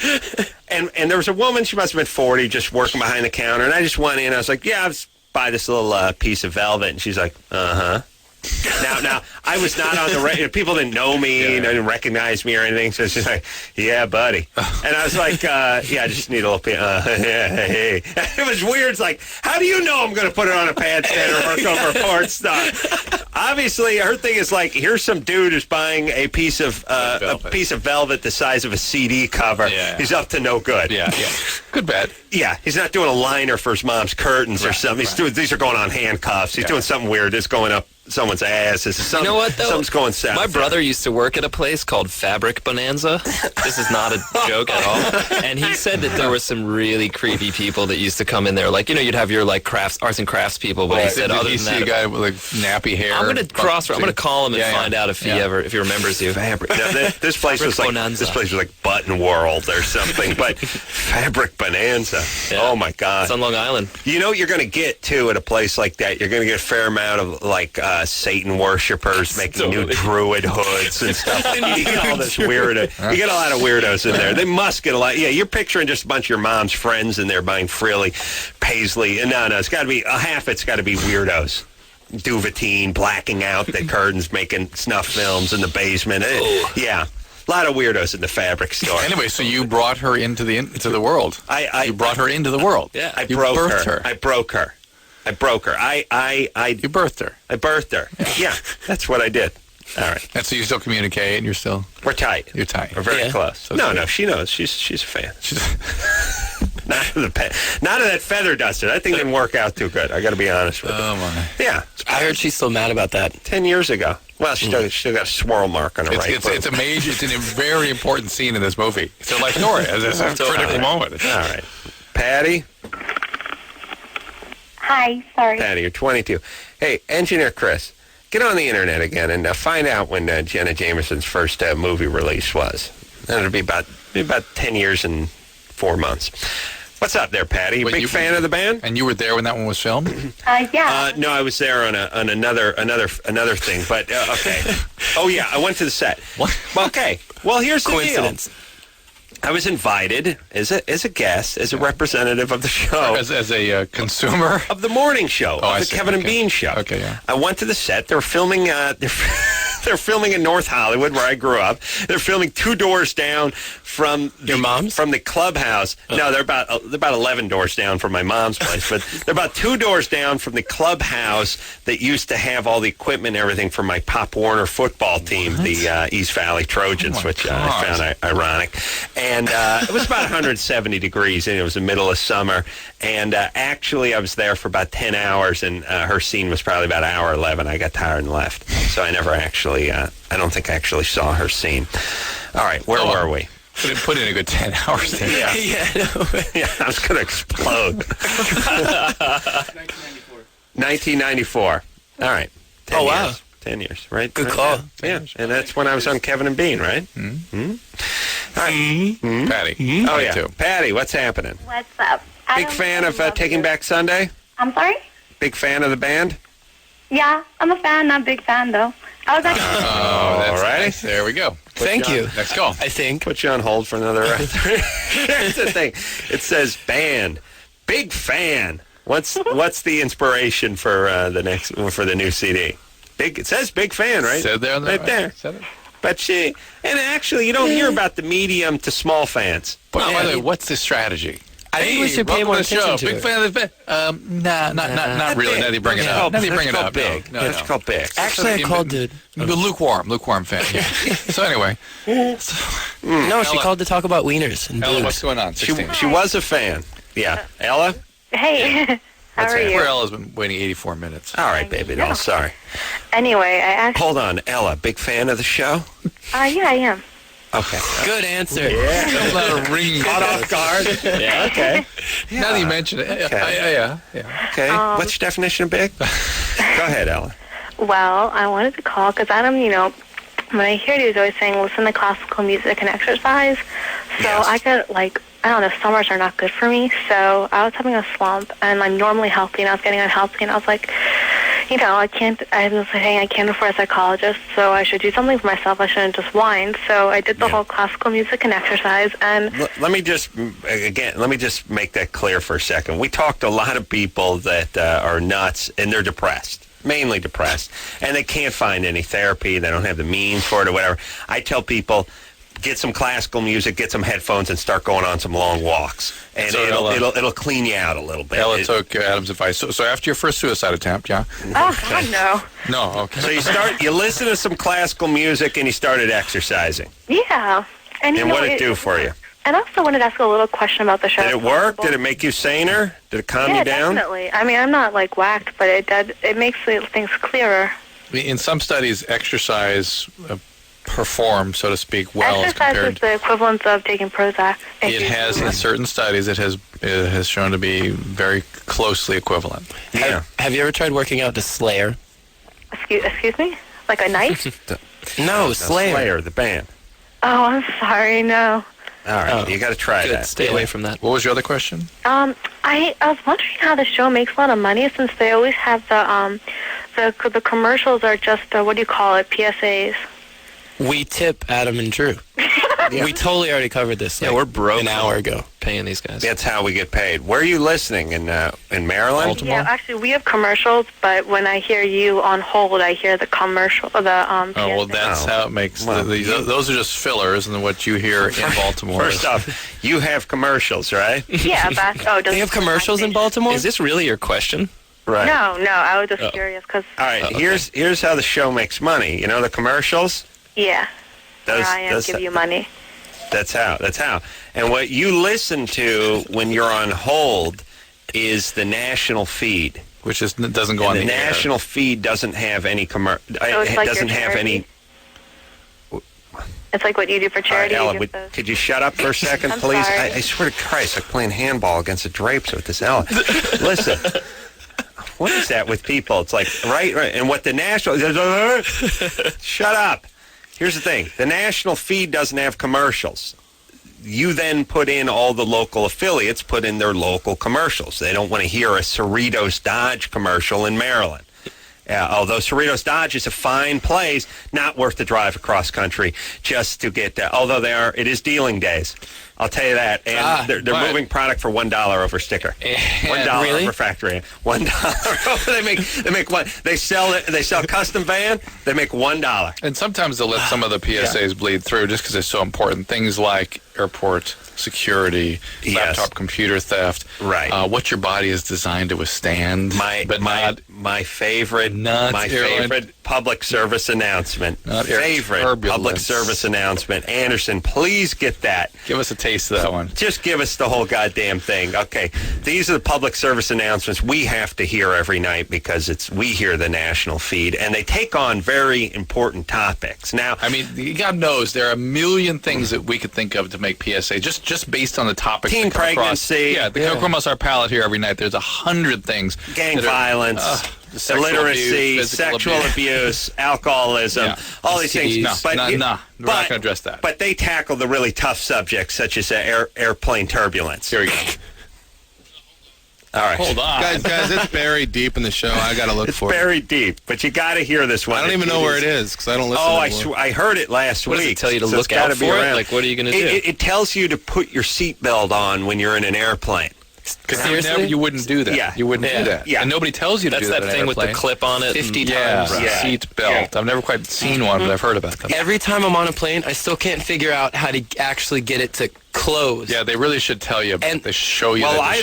there was a woman. She must have been 40, just working behind the counter, and I just went in. I was like, "Yeah, I'll just buy this little piece of velvet," and she's like, "Uh huh." Now, I was not on the radio. People didn't know me, didn't recognize me or anything. So she's like, "Yeah, buddy," and I was like, "Yeah, I just need a little." Hey. It was weird. It's like, how do you know I'm going to put it on a pad stand or work over porn stuff? Obviously, her thing is like, here's some dude who's buying a piece of velvet the size of a CD cover. Yeah. He's up to no good. Yeah. Good bet. Yeah, he's not doing a liner for his mom's curtains or something. These are going on handcuffs. He's doing something weird. It's going up someone's ass. This is You know what, though? Something's going south. My brother used to work at a place called Fabric Bonanza. This is not a joke at all. And he said that there were some really creepy people that used to come in there. Like, you'd have your, like, arts and crafts people, but he said Did other he than see that... a guy with, like, nappy hair? I'm going to call him and find out if he remembers you. Fabric. Now, this place was like Bonanza. This place was like Button World or something, but Fabric Bonanza. Yeah. Oh my God! It's on Long Island. You know what you're going to get too at a place like that? You're going to get a fair amount of like Satan worshipers making new druid hoods and stuff. You get all this weirdo. You get a lot of weirdos in there. They must get a lot. Yeah, you're picturing just a bunch of your mom's friends in there buying frilly paisley. No, it's got to be a half. It's got to be weirdos. Duvetine, blacking out the curtains, making snuff films in the basement. Yeah. A lot of weirdos in the fabric store. Anyway, so you brought her into the world. You brought her into the world. Yeah. I broke her. I broke her. You birthed her. I birthed her. Yeah, that's what I did. All right. And so you still communicate, and We're tight. You're tight. We're very close. So no, she knows. She's a fan. Not of that feather duster. That thing didn't work out too good. I got to be honest with you. Oh my. Yeah. I heard she's still mad about that. 10 years ago. Well, she still got a swirl mark on her right foot. It's a very important scene in this movie. It's a life story. It's a critical moment. All right. Patty? Hi, sorry. Patty, you're 22. Hey, Engineer Chris, get on the internet again and find out when Jenna Jameson's first movie release was. And it'll be about 10 years and 4 months. What's up there, Patty? You big fan of the band? And you were there when that one was filmed? Yeah. No, I was there on another thing. But okay. Oh yeah, I went to the set. What? Okay. Well, here's the Coincidence. deal. I was invited as a guest, as a representative of the show, As a consumer of the morning show, of the Kevin and Bean show. Okay, yeah. I went to the set. They were filming. They're filming in North Hollywood, where I grew up. They're filming 2 doors down from your mom's, from the clubhouse. Oh. No, they're about 11 doors down from my mom's place, but they're about 2 doors down from the clubhouse that used to have all the equipment and everything for my Pop Warner football team, the East Valley Trojans, which I found ironic. And it was about 170 degrees, and it was the middle of summer. And actually, I was there for about 10 hours, and her scene was probably about hour 11. I got tired and left, so I never actually. I don't think I actually saw her scene. All right, where were we? Put in a good 10 hours there. Yeah, I was going to explode. 1994. All right. 10 years. Wow. 10 years, right? Good call. Yeah, and that's when I was on Kevin and Bean, right? Mm-hmm. All right. Mm-hmm. Patty. Mm-hmm. Oh, yeah. Too. Patty, what's happening? What's up? Big fan of Taking Back Sunday? I'm sorry? Big fan of the band? Yeah, I'm a fan, not a big fan, though. I was actually... That's all right. nice. There we go. Thank you. Next call. I think. Put you on hold for another... Here's the thing. It says band. Big fan. What's the inspiration for the new CD? It says big fan, right? Said there on the right there. Said it. But and actually, you don't hear about the medium to small fans. But by the way, what's the strategy? I think we should pay more attention to Big it. fan of the band? Not really. Now that you bring it up. Now that you bring it up. Big. No. That's called big. Actually, I called it. Lukewarm fan. Yeah. So anyway. No, she called to talk about wieners and Ella, boobs. what's going on? 16. She was a fan. Yeah. Ella? Hey, how are you? Where Ella's been waiting 84 minutes. All right, baby doll. Sorry. Anyway, I actually... Hold on. Ella, big fan of the show? Yeah, I am. Okay. Good answer. Yeah. A lot of ringing. Caught off guard. Yeah. Okay. Now that you mention it. Okay. Yeah. Okay. What's your definition of big? Go ahead, Ella. Well, I wanted to call because Adam, when I hear you, he's always saying listen to classical music and exercise. So Yes. I could, I don't know, summers are not good for me. So I was having a slump, and I'm normally healthy, and I was getting unhealthy, and I was like, I was saying I can't afford a psychologist, so I should do something for myself. I shouldn't just whine. So I did the whole classical music and exercise, and... Let me just make that clear for a second. We talked to a lot of people that are nuts, and they're depressed. Mainly depressed, and they can't find any therapy. They don't have the means for it or whatever. I tell people, get some classical music, get some headphones, and start going on some long walks, and So it'll clean you out a little bit. Ella took Adam's advice. So after your first suicide attempt, yeah? Oh, God, no. No, okay. So you listen to some classical music, and you started exercising. Yeah. And what did it do for you? And I also wanted to ask a little question about the show. Did it work? Did it make you saner? Did it calm you down? Yeah, definitely. I mean, I'm not, whacked, but it makes things clearer. In some studies, exercise performs, so to speak, well as Exercise compared. is the equivalent of taking Prozac. It has, in certain studies, it has shown to be very closely equivalent. Yeah. Have you ever tried working out to Slayer? Excuse me? Like a knife? No, Slayer. Slayer, the band. Oh, I'm sorry, no. All right, you got to try Good. that. Stay away from that. What was your other question? I was wondering how the show makes a lot of money since they always have the commercials are just what do you call it, PSAs. We tip Adam and Drew. We totally already covered this. Yeah, we're broke an hour ago. Paying these guys. That's how we get paid. Where are you listening? In Maryland? Baltimore? Yeah, actually we have commercials, but when I hear you on hold, I hear the commercial. Oh, well, that's how it makes. Those are just fillers, and what you hear in Baltimore. First off, you have commercials, right? Yeah, They have commercials in Baltimore? Is this really your question? Right. No, I was just curious because. All right, here's how the show makes money. You know the commercials? Yeah. Where I am, give you money. That's how. And what you listen to when you're on hold is the national feed. Which doesn't go on the the air. national feed doesn't have any it's like doesn't your have any. It's like what you do for charity. Ella, you give those- could you shut up for a second, I'm please? sorry. I swear to Christ, I'm playing handball against the drapes with this Ella. Listen, what is that with people? It's like, right, and what the national... Shut up. Here's the thing. The national feed doesn't have commercials. You then put in all the local affiliates, put in their local commercials. They don't want to hear a Cerritos Dodge commercial in Maryland. Although Cerritos Dodge is a fine place, not worth the drive across country just to get that. Although it is dealing days. I'll tell you that. And they're moving product for $1 over sticker. $1 really? over factory. $1. They make one. They sell custom van. They make $1. And sometimes they'll let some of the PSAs bleed through just because they're so important. Things like airport security, laptop computer theft, right? What your body is designed to withstand. My favorite public service announcement. Public service announcement. Anderson, please get that. Give us a taste of that one. Just give us the whole goddamn thing. Okay, these are the public service announcements we have to hear every night because we hear the national feed, and they take on very important topics. Now, I mean, God knows there are a million things that we could think of to make PSA just based on the topics. Teen pregnancy. They come across our palate here every night. There's 100 things. Gang violence. Illiteracy, sexual abuse, alcoholism, all these things. No, we're not going to address that. But they tackle the really tough subjects, such as airplane turbulence. Here we go. All right. Hold on. Guys, it's buried deep in the show. I got to look for it. It's buried deep, but you got to hear this one. I don't even know where it is because I don't listen anymore. I heard it last week. What does it tell you to so look out for it? Like, what are you going to do? It tells you to put your seatbelt on when you're in an airplane. Because you wouldn't do that. Yeah. You wouldn't do that. Yeah. And nobody tells you to That's do that. that thing with the clip on it. 50 times. Seat belt. I've never quite seen one, but I've heard about them. Every time I'm on a plane, I still can't figure out how to actually get it to close. Yeah, they really should tell you. And they show you. Well, that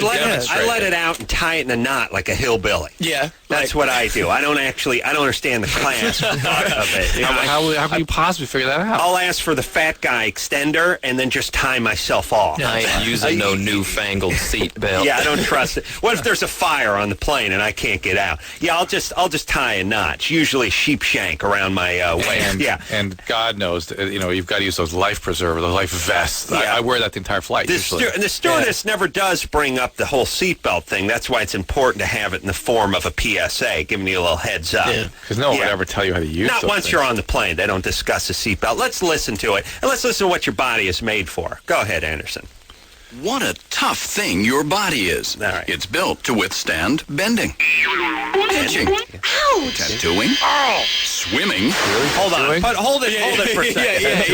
I let it out and tie it in a knot like a hillbilly. Yeah. That's what I do. I don't understand the class part of it. You know, how can you possibly figure that out? I'll ask for the fat guy extender and then just tie myself off. I ain't using no newfangled seat belt. Yeah, I don't trust it. What if there's a fire on the plane and I can't get out? Yeah, I'll just tie a knot. It's usually a sheep shank around my waist. And God knows, you've got to use those life preservers, those life vests. Yeah. I wear that the entire flight. The stewardess never does bring up the whole seatbelt thing. That's why it's important to have it in the form of a PSA, giving you a little heads up. Because no one would ever tell you how to use it. Not once you're on the plane. They don't discuss the seatbelt. Let's listen to it, and let's listen to what your body is made for. Go ahead, Anderson. What a tough thing your body is. All right. It's built to withstand bending, pitching, tattooing, swimming. Hold on. But hold it for a second.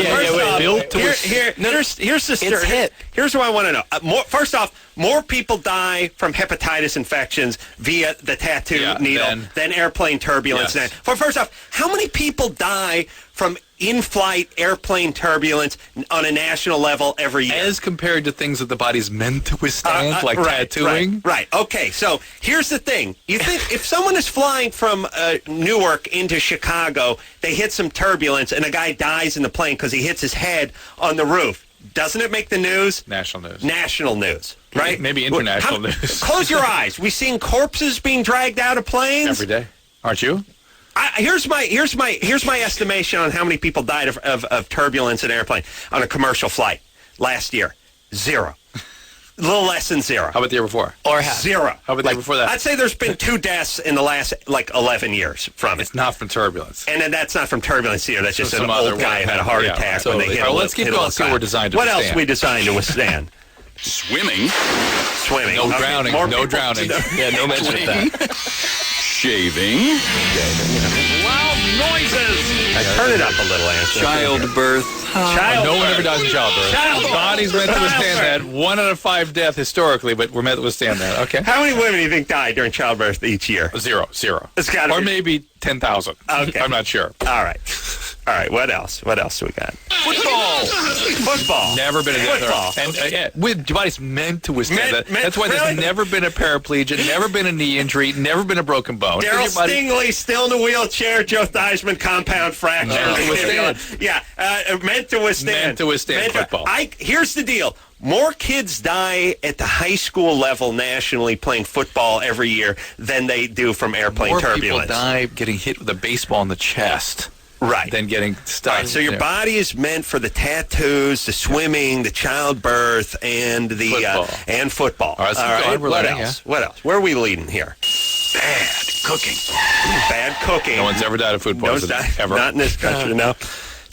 Here's the story. Here's what I want to know. First off, more people die from hepatitis infections via the tattoo needle than airplane turbulence. Yes. First off, how many people die from in-flight airplane turbulence on a national level every year? As compared to things that the body's meant to withstand, like tattooing? Right. Okay, so here's the thing. You think if someone is flying from Newark into Chicago, they hit some turbulence and a guy dies in the plane because he hits his head on the roof, doesn't it make the news? National news. National news, right? Maybe international news. Close your eyes. We've seen corpses being dragged out of planes. Every day. Aren't you? Here's my estimation on how many people died of turbulence in an airplane on a commercial flight last year. 0. A little less than 0. How about the year before? Or half. 0. How about the year before that? I'd say there's been 2 deaths in the last 11 years from it. It's not from turbulence. And then that's not from turbulence either. That's just some an other old guy who had a heart attack when they hit All right, let's keep going. See what we're designed to withstand. What else withstand. we designed to withstand? Swimming. Swimming. No Okay, drowning. more No people- drowning. Yeah, no mention of that. Shaving. Loud noises. Turn it up a little, Anthony. Childbirth. No one ever dies in childbirth. Childbirth. The body's meant to withstand that. 1 out of 5 death historically, but we're meant to withstand that. Okay. How many women do you think die during childbirth each year? 0. It's gotta Or be- maybe 10,000. Okay. I'm not sure. All right. What else? What else do we got? Football. Never been a death. Football. And your body's meant to withstand that. Meant- That's why really? there's never been a paraplegia, never been a knee injury, never been a broken bone. Daryl Your body- Stingley still in a wheelchair. Joe Theismann compound fracture. To withstand. Yeah, meant to withstand. Meant to withstand football. Here's the deal. More kids die at the high school level nationally playing football every year than they do from airplane More turbulence. people die getting hit with a baseball in the chest Right. than getting stuck. Right, so your Yeah. body is meant for the tattoos, the swimming, the childbirth, and the Football. and football. All right, let's keep going. We're what learning, else? What else? Where are we leading here? Bad cooking. Bad cooking. No one's ever died of food No one's poisoning. died. Ever. Not in this country. No,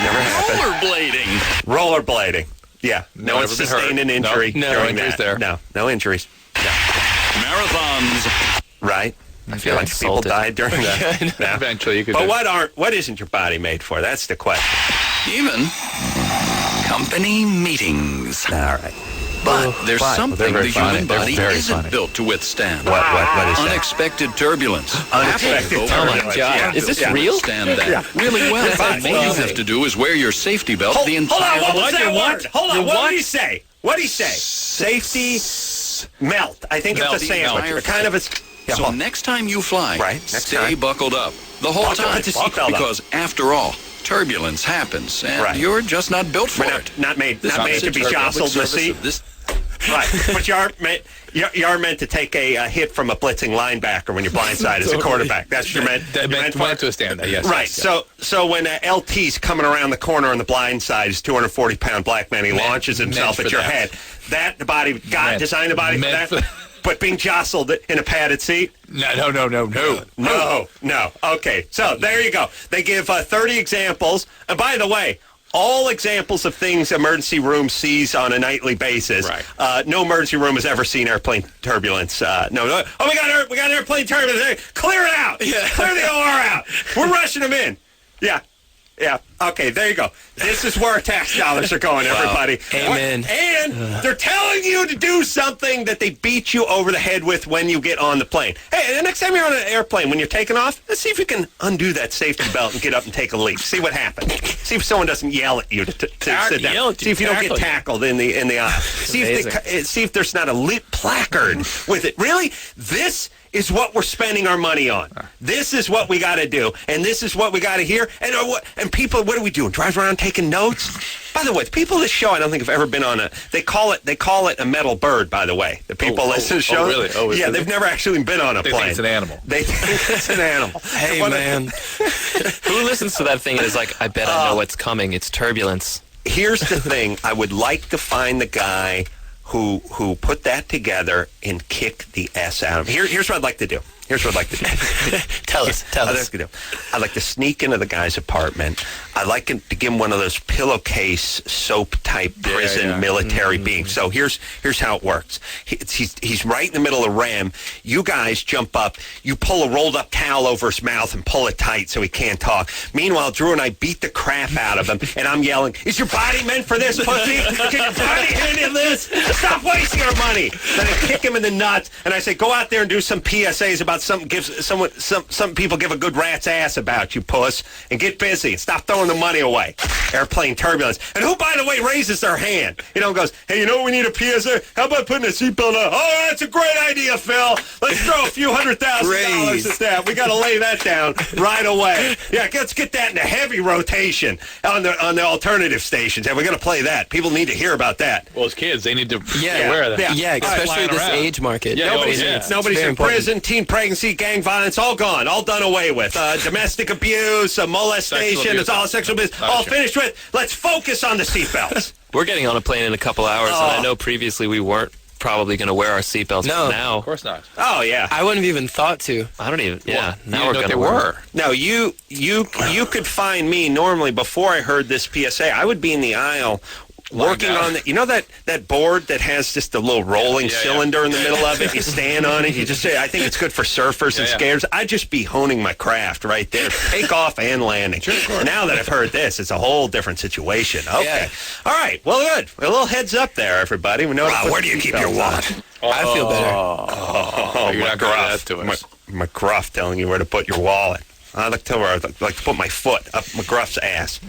never happened. Rollerblading. Rollerblading. Yeah, no one's Never been sustained hurt. an injury No during injuries that. there. No injuries. Marathons. Right. I feel A bunch of people insulted. died during that. No. Eventually, you could. But do- what isn't your body made for? That's the question. Even company meetings. All right. But there's They're something very the funny. human They're body very isn't funny. built to withstand. What is that? Unexpected turbulence. Unexpected Apple turbulence. Go God. Yeah. Is this Yeah. real? Stand that really well. That's All you amazing. have to do is wear your safety belt the Hold entire on, what was What? that Your word? what? Hold on, Your what what? did he say? What did he say? Safety melt. I think Melt, it's a sandwich. melt. Kind of a... Yeah, So hold on. next time you fly, Right, next stay time. buckled up the whole Buckle- time. put the seatbelt on. Because after all, turbulence happens, and Right. you're just not built for We're it. not made This to message be is a public jostled in the service seat. of this- Right, but you are meant to take a hit from a blitzing linebacker when you're blindsided as a quarterback. That's what you're meant. That you're meant for. to withstand that, yes. Right. yes, So when LT's coming around the corner on the blind side, his 240-pound black man, he launches himself meant at for your that. head. That the body God Meant- designed the body for meant that. for- But being jostled in a padded seat. No. Okay. So there you go. They give 30 examples. And by the way, all examples of things emergency room sees on a nightly basis. Right. No emergency room has ever seen airplane turbulence. No. Oh, we got airplane turbulence. Clear it out. Yeah. Clear the OR out. We're rushing them in. Yeah. Okay, there you go. This is where our tax dollars are going, everybody. Amen. And they're telling you to do something that they beat you over the head with when you get on the plane. Hey, the next time you're on an airplane, when you're taking off, let's see if you can undo that safety belt and get up and take a leap. See what happens. See if someone doesn't yell at you to sit down. Yell at you, See if you don't get tackle you. tackled in the aisle. See if there's not a lit placard with it. Really? This is what we're spending our money on. This is what we got to do, and this is what we got to hear. And people, what are we doing? Drive around taking notes? By the way, the people of this show, I don't think have ever been on a. They call it a metal bird. By the way, the people listen to the show. really? Yeah, they've never actually been on a They plane. think it's an animal. They think it's an animal. Hey, man. Who listens to that thing and is like, I bet I know what's coming. It's turbulence. Here's the thing. I would like to find the guy who put that together and kick the S out of him. Here's what I'd like to do. Tell us. I'd like to sneak into the guy's apartment. I'd like to give him one of those pillowcase soap type prison military beams. So here's how it works. He's right in the middle of RAM. You guys jump up. You pull a rolled up towel over his mouth and pull it tight so he can't talk. Meanwhile, Drew and I beat the crap out of him, and I'm yelling, "Is your body meant for this, pussy? Can your body handle this? Stop wasting our money!" Then I kick him in the nuts, and I say, "Go out there and do some PSAs about something. Some people give a good rat's ass about you, puss, and get busy and stop throwing the money away." Airplane turbulence. And who, by the way, raises their hand? Goes, "Hey, you know what we need a PSA? How about putting a seatbelt on?" "Oh, that's a great idea, Phil. Let's throw a few $100,000 at that. We got to lay that down right away. Yeah, let's get that in a heavy rotation on the alternative stations. And we're going to play that. People need to hear about that." Well, as kids, they need to be Yeah. aware of that. Yeah, especially Flying this around. age market. Yeah, Nobody's it's in very important. prison. Teen pregnancy pregnancy, gang violence, all gone, all done away with. Domestic abuse, molestation, it's all sexual abuse, all finished with. Let's focus on the seatbelts. We're getting on a plane in a couple hours, and I know previously we weren't probably going to wear our seatbelts. No. But now, Of course not. Oh, yeah. I wouldn't have even thought to. I don't even. Yeah, You now we're didn't going know to they wear. were. No, you could find me normally before I heard this PSA. I would be in the aisle working on that board that has just a little rolling cylinder in the middle of it. You stand on it. You just say, I think it's good for surfers and skaters. I'd just be honing my craft right there, takeoff and landing. Now that I've heard this, it's a whole different situation. Okay, all right, well, good. A little heads up there, everybody. We know where do you keep your wallet? I feel better. Oh, you're not going to that to us. McGruff telling you where to put your wallet. I'd like to tell her I'd like to put my foot up McGruff's ass.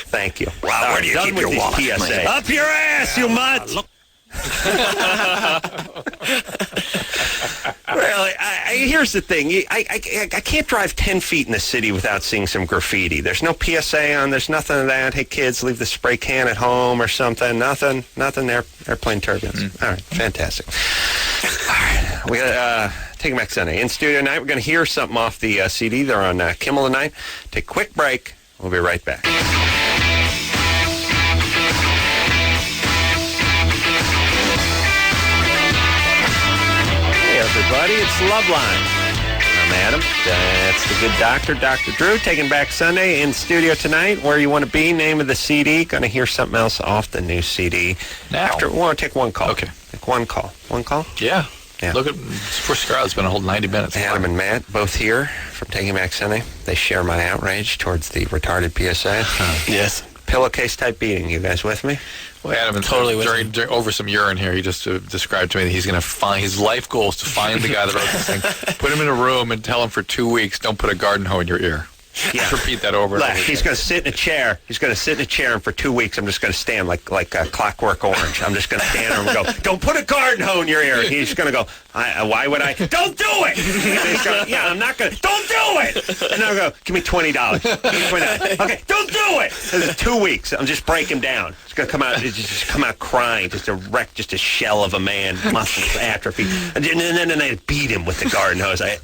Thank you. Wow, where do you keep your wallet? PSA. Up your ass, you mutt! Really, here's the thing. I can't drive 10 feet in the city without seeing some graffiti. There's no PSA on. There's nothing of that. Hey, kids, leave the spray can at home or something. Nothing there. Airplane turbulence. All right, fantastic. All right, we got Take Back Sunday. In studio tonight, we're going to hear something off the CD. They're on Kimmel tonight. Take a quick break. We'll be right back. Hey, everybody. It's Loveline. I'm Adam. That's the good doctor, Dr. Drew. Taking Back Sunday in studio tonight. Where you want to be, name of the CD. Going to hear something else off the new CD. Now. We want to take one call. Okay. Take one call. One call? Yeah. Yeah. Look at first crowd's been a whole 90 minutes. Adam and Matt, both here from Taking Back Sunday. They share my outrage towards the retarded PSA. Yes. Pillowcase type beating. You guys with me? Well, Adam, Totally with during over some urine here, he just described to me that he's going to find his life goal is to find the guy that wrote this thing, put him in a room, and tell him for 2 weeks, don't put a garden hoe in your ear. Yeah. Repeat that over and over. He's going to sit in a chair. He's going to sit in a chair, and for 2 weeks, I'm just going to stand like Clockwork Orange. I'm just going to stand there and go, don't put a garden hoe in your ear. He's going to go, why would I? Don't do it! And he's going, yeah, I'm not going to. Don't do it! And I'll go, give me $20. Give me $20. Okay, don't do it! So there's 2 weeks. I'm just break him down. He's going to come out, just come out crying, just a wreck, just a shell of a man, muscles atrophy. And then I beat him with the garden hose. I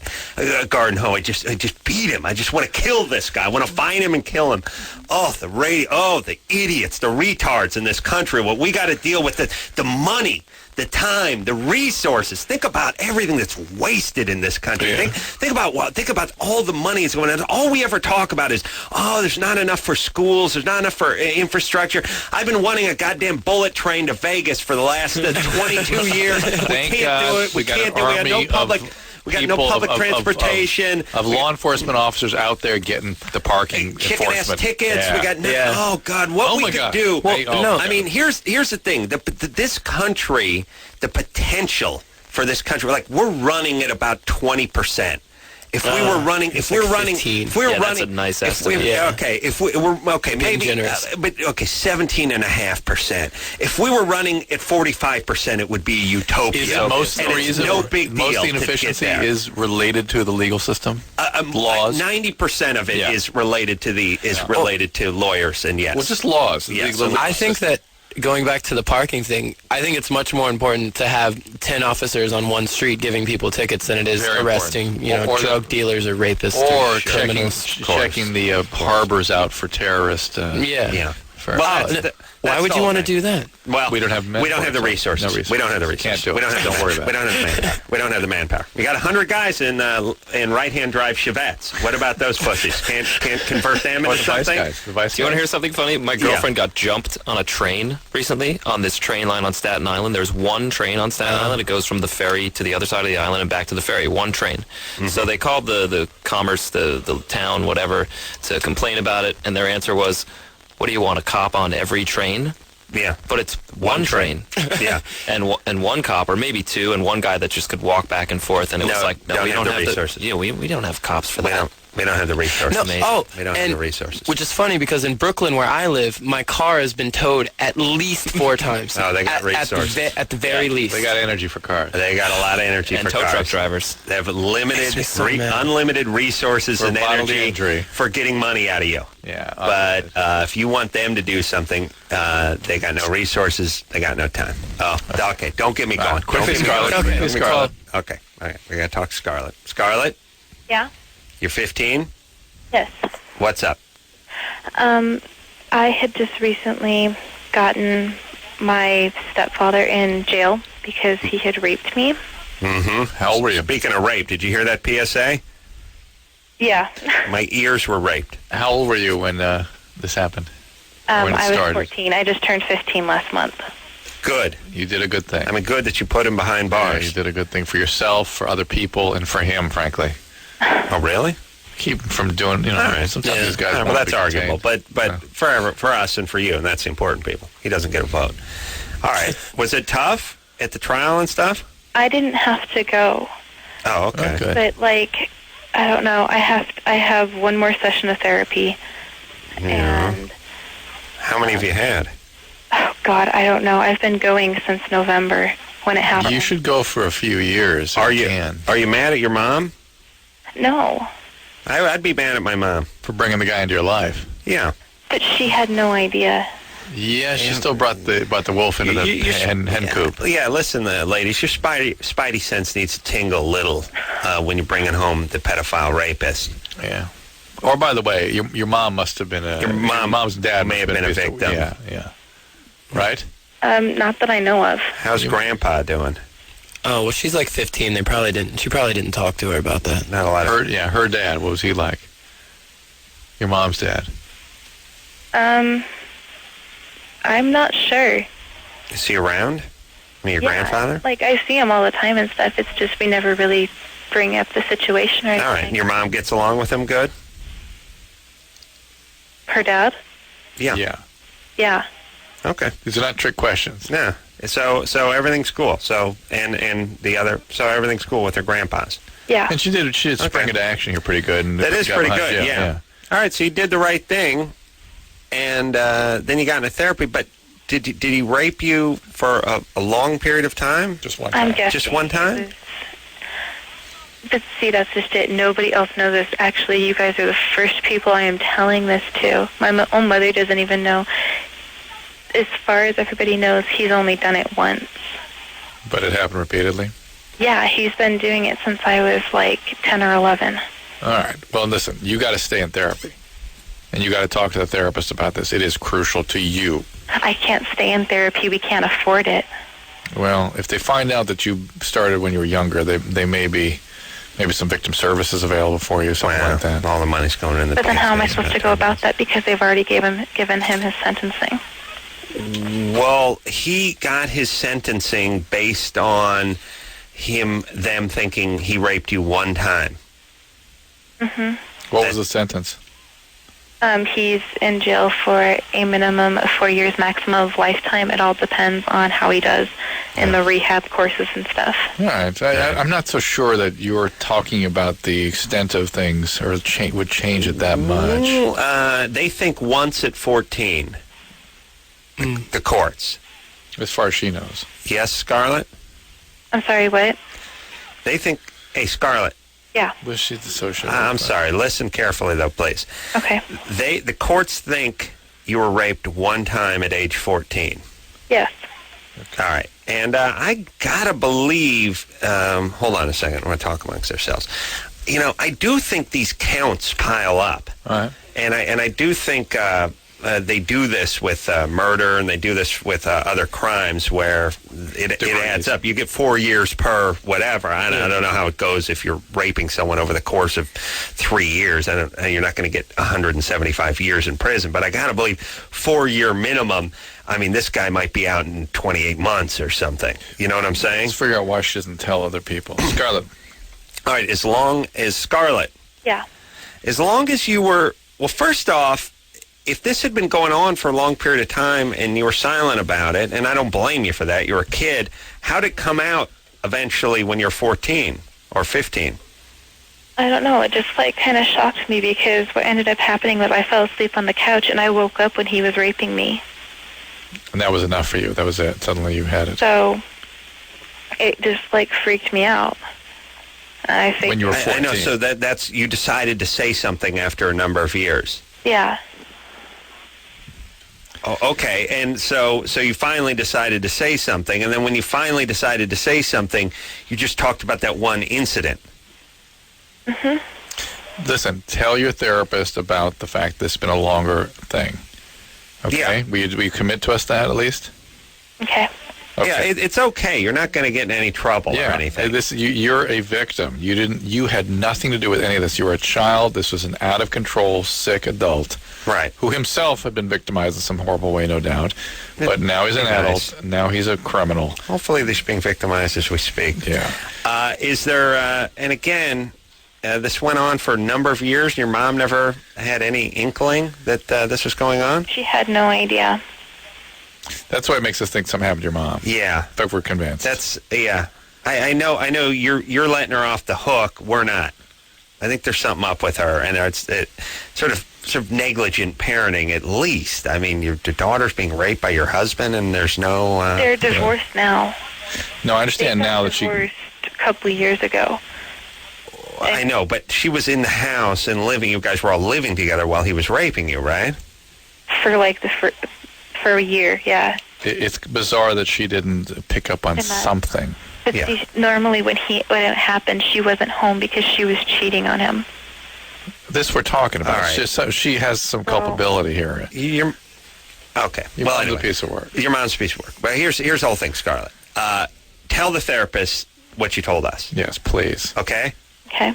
just beat him. I just want to kill this guy. I want to find him and kill him. The idiots, the retards in this country. What we got to deal with, the money, the time, the resources. Think about everything that's wasted in this country. Yeah. Think about all the money that's going on. All we ever talk about is, there's not enough for schools. There's not enough for infrastructure. I've been wanting a goddamn bullet train to Vegas for the last 22 years. We can't do it. We can't do it. We got no public. We got no public transportation. Of law enforcement officers out there getting the parking chicken-ass enforcement. tickets. Yeah. We got oh God, what we could do. Well, I mean, here's the thing. This country, the potential for this country, like we're running at about 20%. If we were running, that's a nice estimate. Maybe generous. But 17.5%. If we were running at 45%, it would be utopia. Is most of the reason, no big deal. Most of the inefficiency is related to the legal system. Laws. 90% of it is related to related to lawyers, and yes, well, just laws. Yes. I think that. Going back to the parking thing, I think it's much more important to have 10 officers on one street giving people tickets than it is arresting, drug dealers or rapists or criminals. Checking the harbors out for terrorists. Why would you want to do that? Well, we don't have the resources. We don't have the resources. Can't do it. We don't have Don't worry about it. We don't have the manpower. We don't have the manpower. We got 100 guys in right-hand drive Chevettes. What about those pussies? Can't convert them into something? Do you want to hear something funny? My girlfriend got jumped on a train recently on this train line on Staten Island. There's one train on Staten Island. It goes from the ferry to the other side of the island and back to the ferry. One train. Mm-hmm. So they called the commerce, the town, whatever, to complain about it, and their answer was, what do you want, a cop on every train? Yeah. But it's one train. Yeah. And one cop, or maybe two, and one guy that just could walk back and forth. And it was like, no, we don't have resources. We don't have cops for that. We don't have the resources. No, we don't have the resources. Which is funny because in Brooklyn, where I live, my car has been towed at least 4 times. Oh, they got resources. At the very least. They got energy for cars. They got a lot of energy and for tow cars. truck drivers. They have limited, so unlimited resources For and bodily energy injury. for getting money out of you. Yeah. But if you want them to do something, they got no resources. They got no time. Oh, okay. Don't get me going. Quickly, Don't get me Scarlett. going. Quickly, Scarlett. Okay. All right. We got to talk to Scarlett. Scarlett, Yeah. you're 15. Yes. What's up? I had just recently gotten my stepfather in jail because he had raped me. Mm-hmm. How old were you? Speaking of rape, did you hear that PSA? Yeah. My ears were raped. How old were you when this happened? When it I was started? 14. I just turned 15 last month. Good. You did a good thing. I mean, good that you put him behind Yeah, bars. you did a good thing for yourself, for other people, and for him, frankly. Oh, really? Keep him from doing, All right. sometimes Yeah. these guys Well, won't that's be arguable, contained. but for us and for you, and that's the important people. He doesn't get a vote. All right. Was it tough at the trial and stuff? I didn't have to go, Oh, okay. Good. but I don't know. I have one more session of therapy, Yeah. and How many have you had? oh God, I don't know. I've been going since November when it happened. You should go for a few years. Are if you can, Are you mad at your mom? No, I'd be mad at my mom. for bringing the guy into your life? Yeah. but she had no idea. Yeah, she still brought the wolf into the hen coop. Yeah, listen, ladies, your spidey sense needs to tingle a little when you're bringing home the pedophile rapist. Yeah. Or by the way, your mom must have been Your mom's dad may have been a victim. Yeah. Right? Not that I know of. How's Grandpa doing? Oh, well, she's like 15. She probably didn't talk to her about that. Not a lot of... Her dad. What was he like? Your mom's dad. I'm not sure. Is he around? I mean, your grandfather? Like, I see him all the time and stuff. It's just we never really bring up the situation or anything. All right. And your mom gets along with him good? Her dad? Yeah. Yeah. Yeah. Okay. These are not trick questions. Yeah. So everything's cool. So and the other, so everything's cool with her grandpas. Yeah. And she did spring into action here pretty good. And That is got pretty behind good. you. Yeah. All right. So you did the right thing, and then you got into therapy. But did he rape you for a long period of time? Just one I'm time. guessing. Just one time? But see, that's just it. Nobody else knows this. Actually, you guys are the first people I am telling this to. My own mother doesn't even know. As far as everybody knows, he's only done it once. But it happened repeatedly? Yeah, he's been doing it since I was like 10 or 11. All right. Well, listen, you got to stay in therapy. And you got to talk to the therapist about this. It is crucial to you. I can't stay in therapy. We can't afford it. Well, if they find out that you started when you were younger, they may be maybe some victim services available for you, something like that. All the money's going in the But then how am I PSAs supposed to go about that? Because they've already given him his sentencing. Well, he got his sentencing based on them thinking he raped you one time. Mm-hmm. What was the sentence? He's in jail for a minimum of 4 years, maximum of lifetime. It all depends on how he does in the rehab courses and stuff. All right. I'm not so sure that you're talking about the extent of things or would change it that much. Well, they think once at 14. The courts. As far as she knows. Yes, Scarlett? I'm sorry, what? They think, hey, Scarlett. Yeah. Was she the social? I'm sorry. Listen carefully, though, please. Okay. The courts think you were raped one time at age 14. Yes. All right. And I gotta believe, hold on a second, we're going to talk amongst ourselves. You know, I do think these counts pile up. All right. And I do think they do this with murder, and they do this with other crimes where it adds up. You get 4 years per whatever. I don't know how it goes if you're raping someone over the course of 3 years. You're not going to get 175 years in prison. But I got to believe 4 year minimum. I mean, this guy might be out in 28 months or something. You know what I'm saying? Let's figure out why she doesn't tell other people. Scarlett. All right, as long as Scarlett. Yeah. As long as you were, well, first off, if this had been going on for a long period of time and you were silent about it, and I don't blame you for that, you're a kid, how did it come out eventually when you're 14 or 15? I don't know. It just like kind of shocked me because what ended up happening was I fell asleep on the couch and I woke up when he was raping me. And that was enough for you. That was it. Suddenly you had it. So it just like freaked me out. I think When you were 14. I know. So that's you decided to say something after a number of years. Yeah. Oh, okay. And so you finally decided to say something, and then when you finally decided to say something, you just talked about that one incident. Listen, tell your therapist about the fact this has been a longer thing. Okay? Yeah. Will you commit to us that at least? Okay. Yeah, it's okay. You're not going to get in any trouble or anything. You're a victim. You had nothing to do with any of this. You were a child. This was an out of control, sick adult, right? Who himself had been victimized in some horrible way, no doubt. But now he's an adult. Now he's a criminal. Hopefully, they're being victimized as we speak. Yeah. Is there? And again, this went on for a number of years. Your mom never had any inkling that this was going on. She had no idea. That's why it makes us think something happened to your mom. Yeah. In fact, we're convinced. I know you're letting her off the hook. We're not. I think there's something up with her, and it's sort of negligent parenting at least. I mean, your daughter's being raped by your husband, and there's no... They're divorced now. No, I understand now that she... divorced a couple of years ago. I know, but she was in the house and living. You guys were all living together while he was raping you, right? For like for a year, yeah. It's bizarre that she didn't pick up on something. But see, normally when it happened, she wasn't home because she was cheating on him. This we're talking about. All right. She has some culpability here. Okay. Your mom's a piece of work. Your mom's a piece of work. But here's the whole thing, Scarlett. Tell the therapist what you told us. Yes, please. Okay? Okay.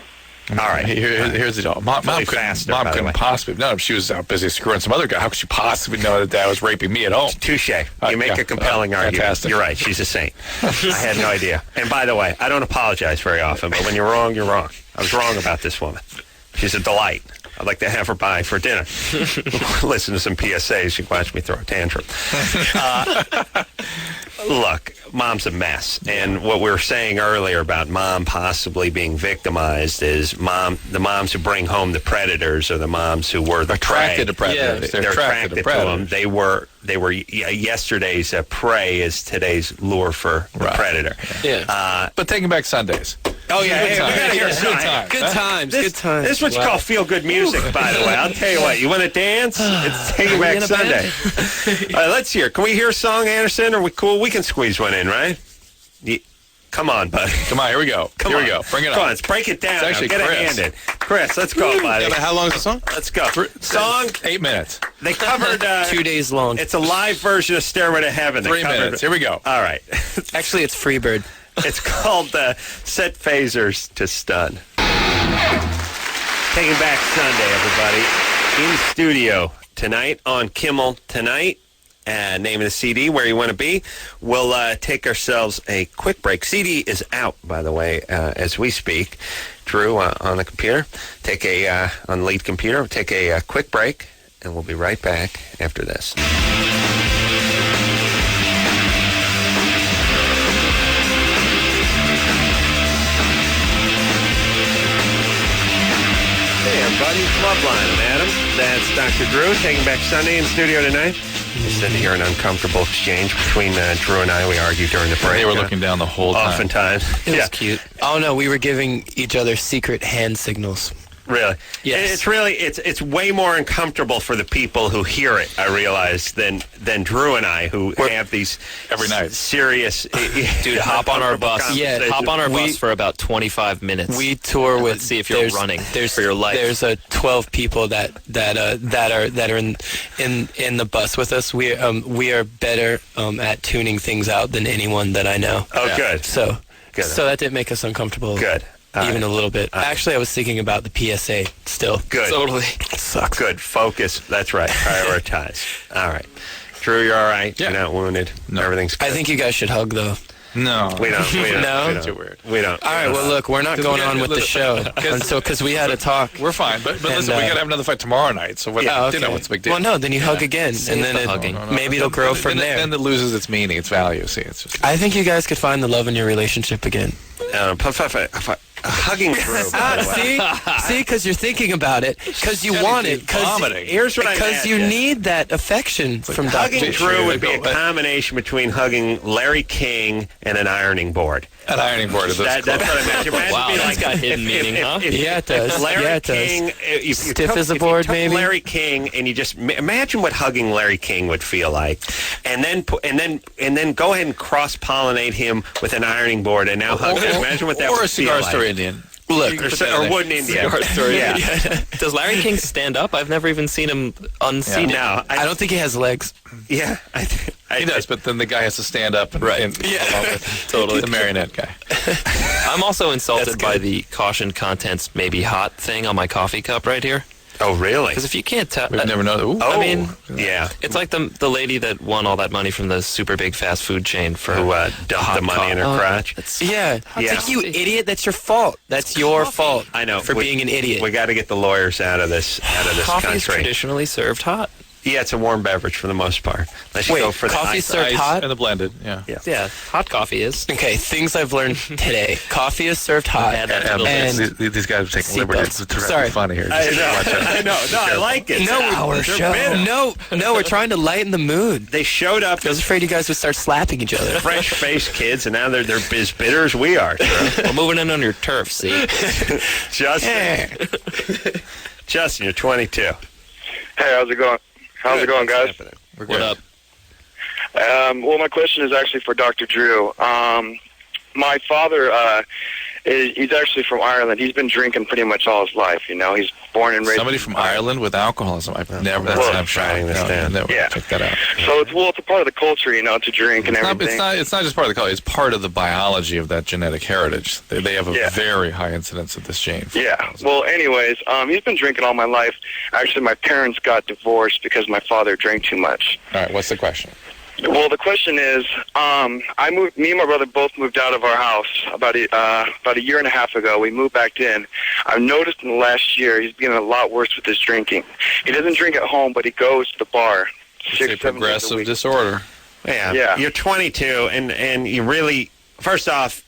All right. Here's the deal. Mom couldn't possibly. No, she was out busy screwing some other guy. How could she possibly know that Dad was raping me at home? Touche. You make a compelling argument. Fantastic. You're right. She's a saint. I had no idea. And by the way, I don't apologize very often, but when you're wrong, you're wrong. I was wrong about this woman. She's a delight. I'd like to have her by for dinner. Listen to some PSAs. You can watch me throw a tantrum. Look, Mom's a mess. And what we were saying earlier about Mom possibly being victimized is the moms who bring home the predators are the moms who were the attracted prey. to predators. They're attracted to them. They were yesterday's prey is today's lure for the predator. Yeah. But Taking Back Sundays. Oh, yeah. Good Good times. Good times. This is what you call feel-good music, by the way. I'll tell you what. You want to dance? It's Taking Back Sunday. All right, let's hear. Can we hear a song, Anderson? Are we cool? We can squeeze one in, right? Come on, buddy. Come on, here we go. Here we go. Bring it on. Come on, let's break it down. It's actually Get Chris. it handed. Chris, let's go, buddy. How long is the song? Let's go. Song? 8 minutes. They covered... 2 days long. It's a live version of Stairway to Heaven. 3 minutes. Here we go. All right. Actually, it's Freebird. It's called Set Phasers to Stun. Taking Back Sunday, everybody. In studio tonight on Kimmel Tonight. Name of the CD, Where You Want to Be. We'll take ourselves a quick break. CD is out, by the way, as we speak. Drew, on the computer. On the lead computer. Take a quick break, and we'll be right back after this. Hey, everybody. It's Loveline. I'm Adam. That's Dr. Drew. Taking Back Sunday in studio tonight. You said to hear an uncomfortable exchange between Drew and I. We argued during the break. They were looking down the whole time. Oftentimes. It was cute. Oh, no, we were giving each other secret hand signals. Really? Yes. It's way more uncomfortable for the people who hear it, I realize, than Drew and I, who have these every night serious... Dude, hop on our bus. Yeah, hop on our bus for about 25 minutes. We tour with... Let's see if you're running for your life. There's 12 people that are in the bus with us. We are better at tuning things out than anyone that I know. Oh, yeah. Good. So that didn't make us uncomfortable. Good. Even a little bit. Actually, I was thinking about the PSA still. Good. Totally. It sucks. Good. Focus. That's right. Prioritize. All right. Drew, you're all right? Yeah. You're not wounded? No. Everything's good? I think you guys should hug, though. No. We don't. No? Too weird. We don't. All right, well, look, we're not going on with the show because we had a talk. We're fine. But listen, we got to have another fight tomorrow night. So what's the big deal? Well, no, then you hug again, and then maybe it'll grow from there. Then it loses its meaning, its value. See, it's just... I think you guys could find the love in your relationship again. Hugging Drew, by the way. See, because you're thinking about it, because you want it, Here's what I because you need that affection from Dr. Hugging Drew would be a combination between hugging Larry King and an ironing board. An ironing board of this. That's what I meant. Wow, that's got hidden meaning, huh? Yeah, it does. Larry King, stiff as a board, maybe. Larry King, and you just imagine what hugging Larry King would feel like, and then go ahead and cross-pollinate him with an ironing board, and now hug him. Imagine what that would feel like. Or a cigar store Indian. Look, or wooden Indian. Yeah. Does Larry King stand up? I've never even seen him unseated. No, I don't think he has legs. Yeah, he does, but then the guy has to stand up. Totally. The marionette guy. I'm also insulted by the caution contents maybe hot thing on my coffee cup right here. Oh, really? Because if you can't tell... We've never known. I mean, yeah. It's like the lady that won all that money from the super big fast food chain for... Who dumped the money in her crotch. It's like, you idiot, that's your fault. That's your fault. I know. For being an idiot. We got to get the lawyers out of this Coffee country. is traditionally served hot. Yeah, it's a warm beverage for the most part. Unless you go for coffee the served hot? And the blended, yeah. Yeah, hot coffee is. Okay, things I've learned today. Coffee is served hot. And these guys are taking liberties. It's funny here. I know. No, I like it. No, we're trying to lighten the mood. They showed up. I was afraid you guys would start slapping each other. Fresh-faced kids, and now they're as bitter as we are. We're moving in on your turf, see? Justin, you're 22. Hey, how's it going? How's it going, guys? What up? Well, my question is actually for Dr. Drew. My father, he's actually from Ireland. He's been drinking pretty much all his life. You know, he's born and raised. Somebody from Ireland with alcoholism. I've never. I'm trying this down. Check that out. So it's a part of the culture, you know, to drink and everything. It's not just part of the culture. It's part of the biology of that genetic heritage. They have a very high incidence of this gene. Yeah. Well, anyways, he's been drinking all my life. Actually, my parents got divorced because my father drank too much. All right. What's the question? Well, the question is, me and my brother both moved out of our house about a year and a half ago. We moved back in. I've noticed in the last year he's getting a lot worse with his drinking. He doesn't drink at home, but he goes to the bar. It's a progressive disorder. Yeah. You're 22, and you really, first off,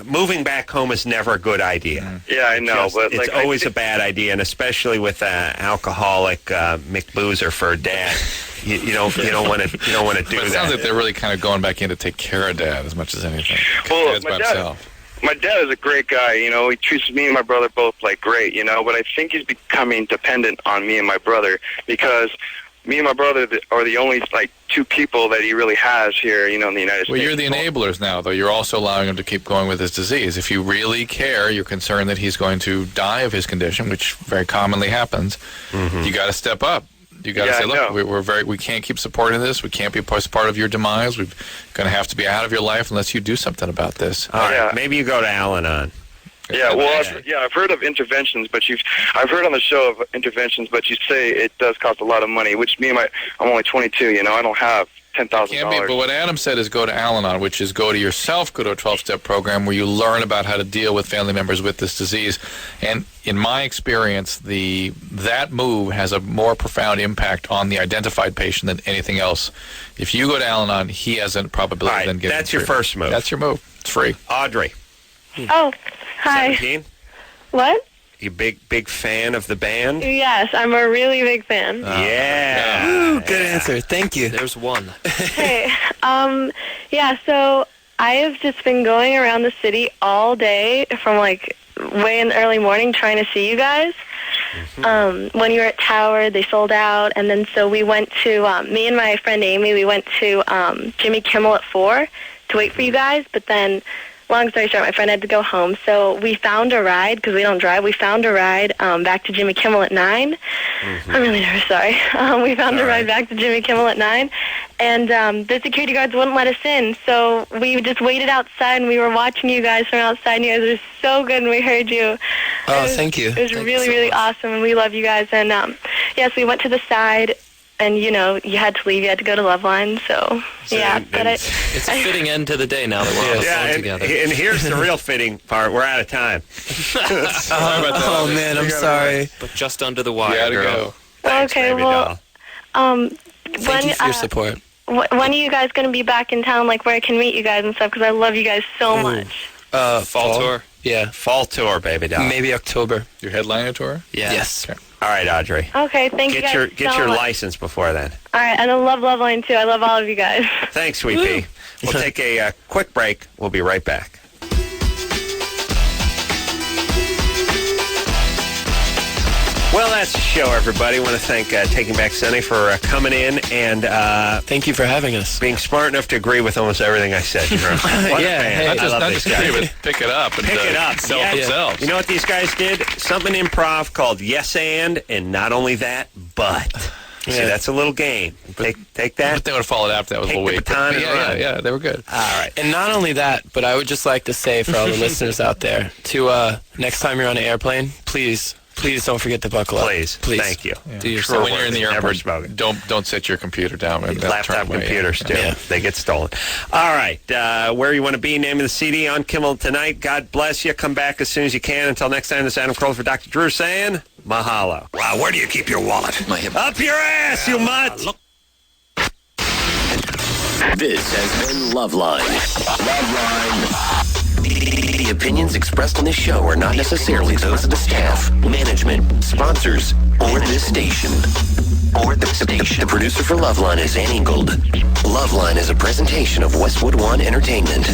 moving back home is never a good idea. Yeah, I know, but it's always a bad idea, and especially with alcoholic Mick Boozer for a dad. You don't want to do that. It sounds like they're really kind of going back in to take care of Dad as much as anything. Well, Dad's by himself. My dad is a great guy. You know, he treats me and my brother both like great. You know, but I think he's becoming dependent on me and my brother because me and my brother are the only two people that he really has here. You know, in the United States. Well, you're the enablers now, though. You're also allowing him to keep going with his disease. If you really care, you're concerned that he's going to die of his condition, which very commonly happens. Mm-hmm. You got to step up. You got to say, look, we can't keep supporting this. We can't be part of your demise. We're going to have to be out of your life unless you do something about this. All right. Maybe you go to Al-Anon. Yeah, well, I've heard of interventions, but I've heard on the show of interventions, but you say it does cost a lot of money. Which I'm only 22. You know, I don't have $10,000. But what Adam said is go to Al-Anon, which is go to yourself, go to a 12-step program where you learn about how to deal with family members with this disease. And in my experience, that move has a more profound impact on the identified patient than anything else. If you go to Al-Anon, he has a probability then getting that's your first move. That's your move. It's free. Audrey. Oh, hi. 17? What? You big fan of the band? Yes, I'm a really big fan. Yeah. Ooh, good answer. Thank you. There's one. Hey, so I have just been going around the city all day from way in the early morning trying to see you guys. Mm-hmm. When you were at Tower, they sold out, and then so we went to, me and my friend Amy, we went to Jimmy Kimmel at 4 to wait for you guys, but then long story short, my friend had to go home, so we found a ride, because we don't drive, we found a ride back to Jimmy Kimmel at 9. Mm-hmm. I'm really nervous, sorry. We found a ride back to Jimmy Kimmel at 9, and the security guards wouldn't let us in, so we just waited outside, and we were watching you guys from outside, and you guys were so good, and we heard you. Thank you. It was really awesome, and we love you guys, and yes, we went to the side, and, you had to leave. You had to go to Loveline, so yeah. But it's a fitting end to the day now that we're on the phone together. And here's the real fitting part. We're out of time. Oh, man, I'm sorry. But just under the wire, girl. Thanks, okay, baby well, doll. Thank you for your support. When are you guys going to be back in town, where I can meet you guys and stuff? Because I love you guys so much. Fall tour. Yeah. Fall tour, baby doll. Maybe October. Your headliner tour? Yeah. Yes. Okay. All right, Audrey. Okay, thank you guys Get so your much. license before then. All right, and I love Loveline, too. I love all of you guys. Thanks, Sweet Pea. We'll take a quick break. We'll be right back. Well, that's the show, everybody. I want to thank Taking Back Sunday for coming in and thank you for having us. Being smart enough to agree with almost everything I said. What Yeah, a fan. hey. I love Not these just agree, guys. but pick it up and Pick it up. sell Yeah. it themselves. You know what these guys did? Something improv called Yes and not only that, but. See, that's a little game. Take that. But they would have followed after that was a Take little the wait. baton and run. Yeah, they were good. All right. And not only that, but I would just like to say for all the listeners out there, to next time you're on an airplane, please don't forget to buckle up. Please. Thank you. Yeah. Do your So when you're in the Never airport, smoking. don't set your computer down. Maybe that'll Laptop turn away. computers, too. Yeah. They get stolen. All right. Where you want to be, name of the CD on Kimmel tonight. God bless you. Come back as soon as you can. Until next time, this is Adam Carolla for Dr. Drew saying, mahalo. Wow, where do you keep your wallet? Up your ass, you mutt! This has been Loveline. The opinions expressed on this show are not necessarily those of the staff, management, sponsors, or this station. The producer for Loveline is Ann Ingold. Loveline is a presentation of Westwood One Entertainment.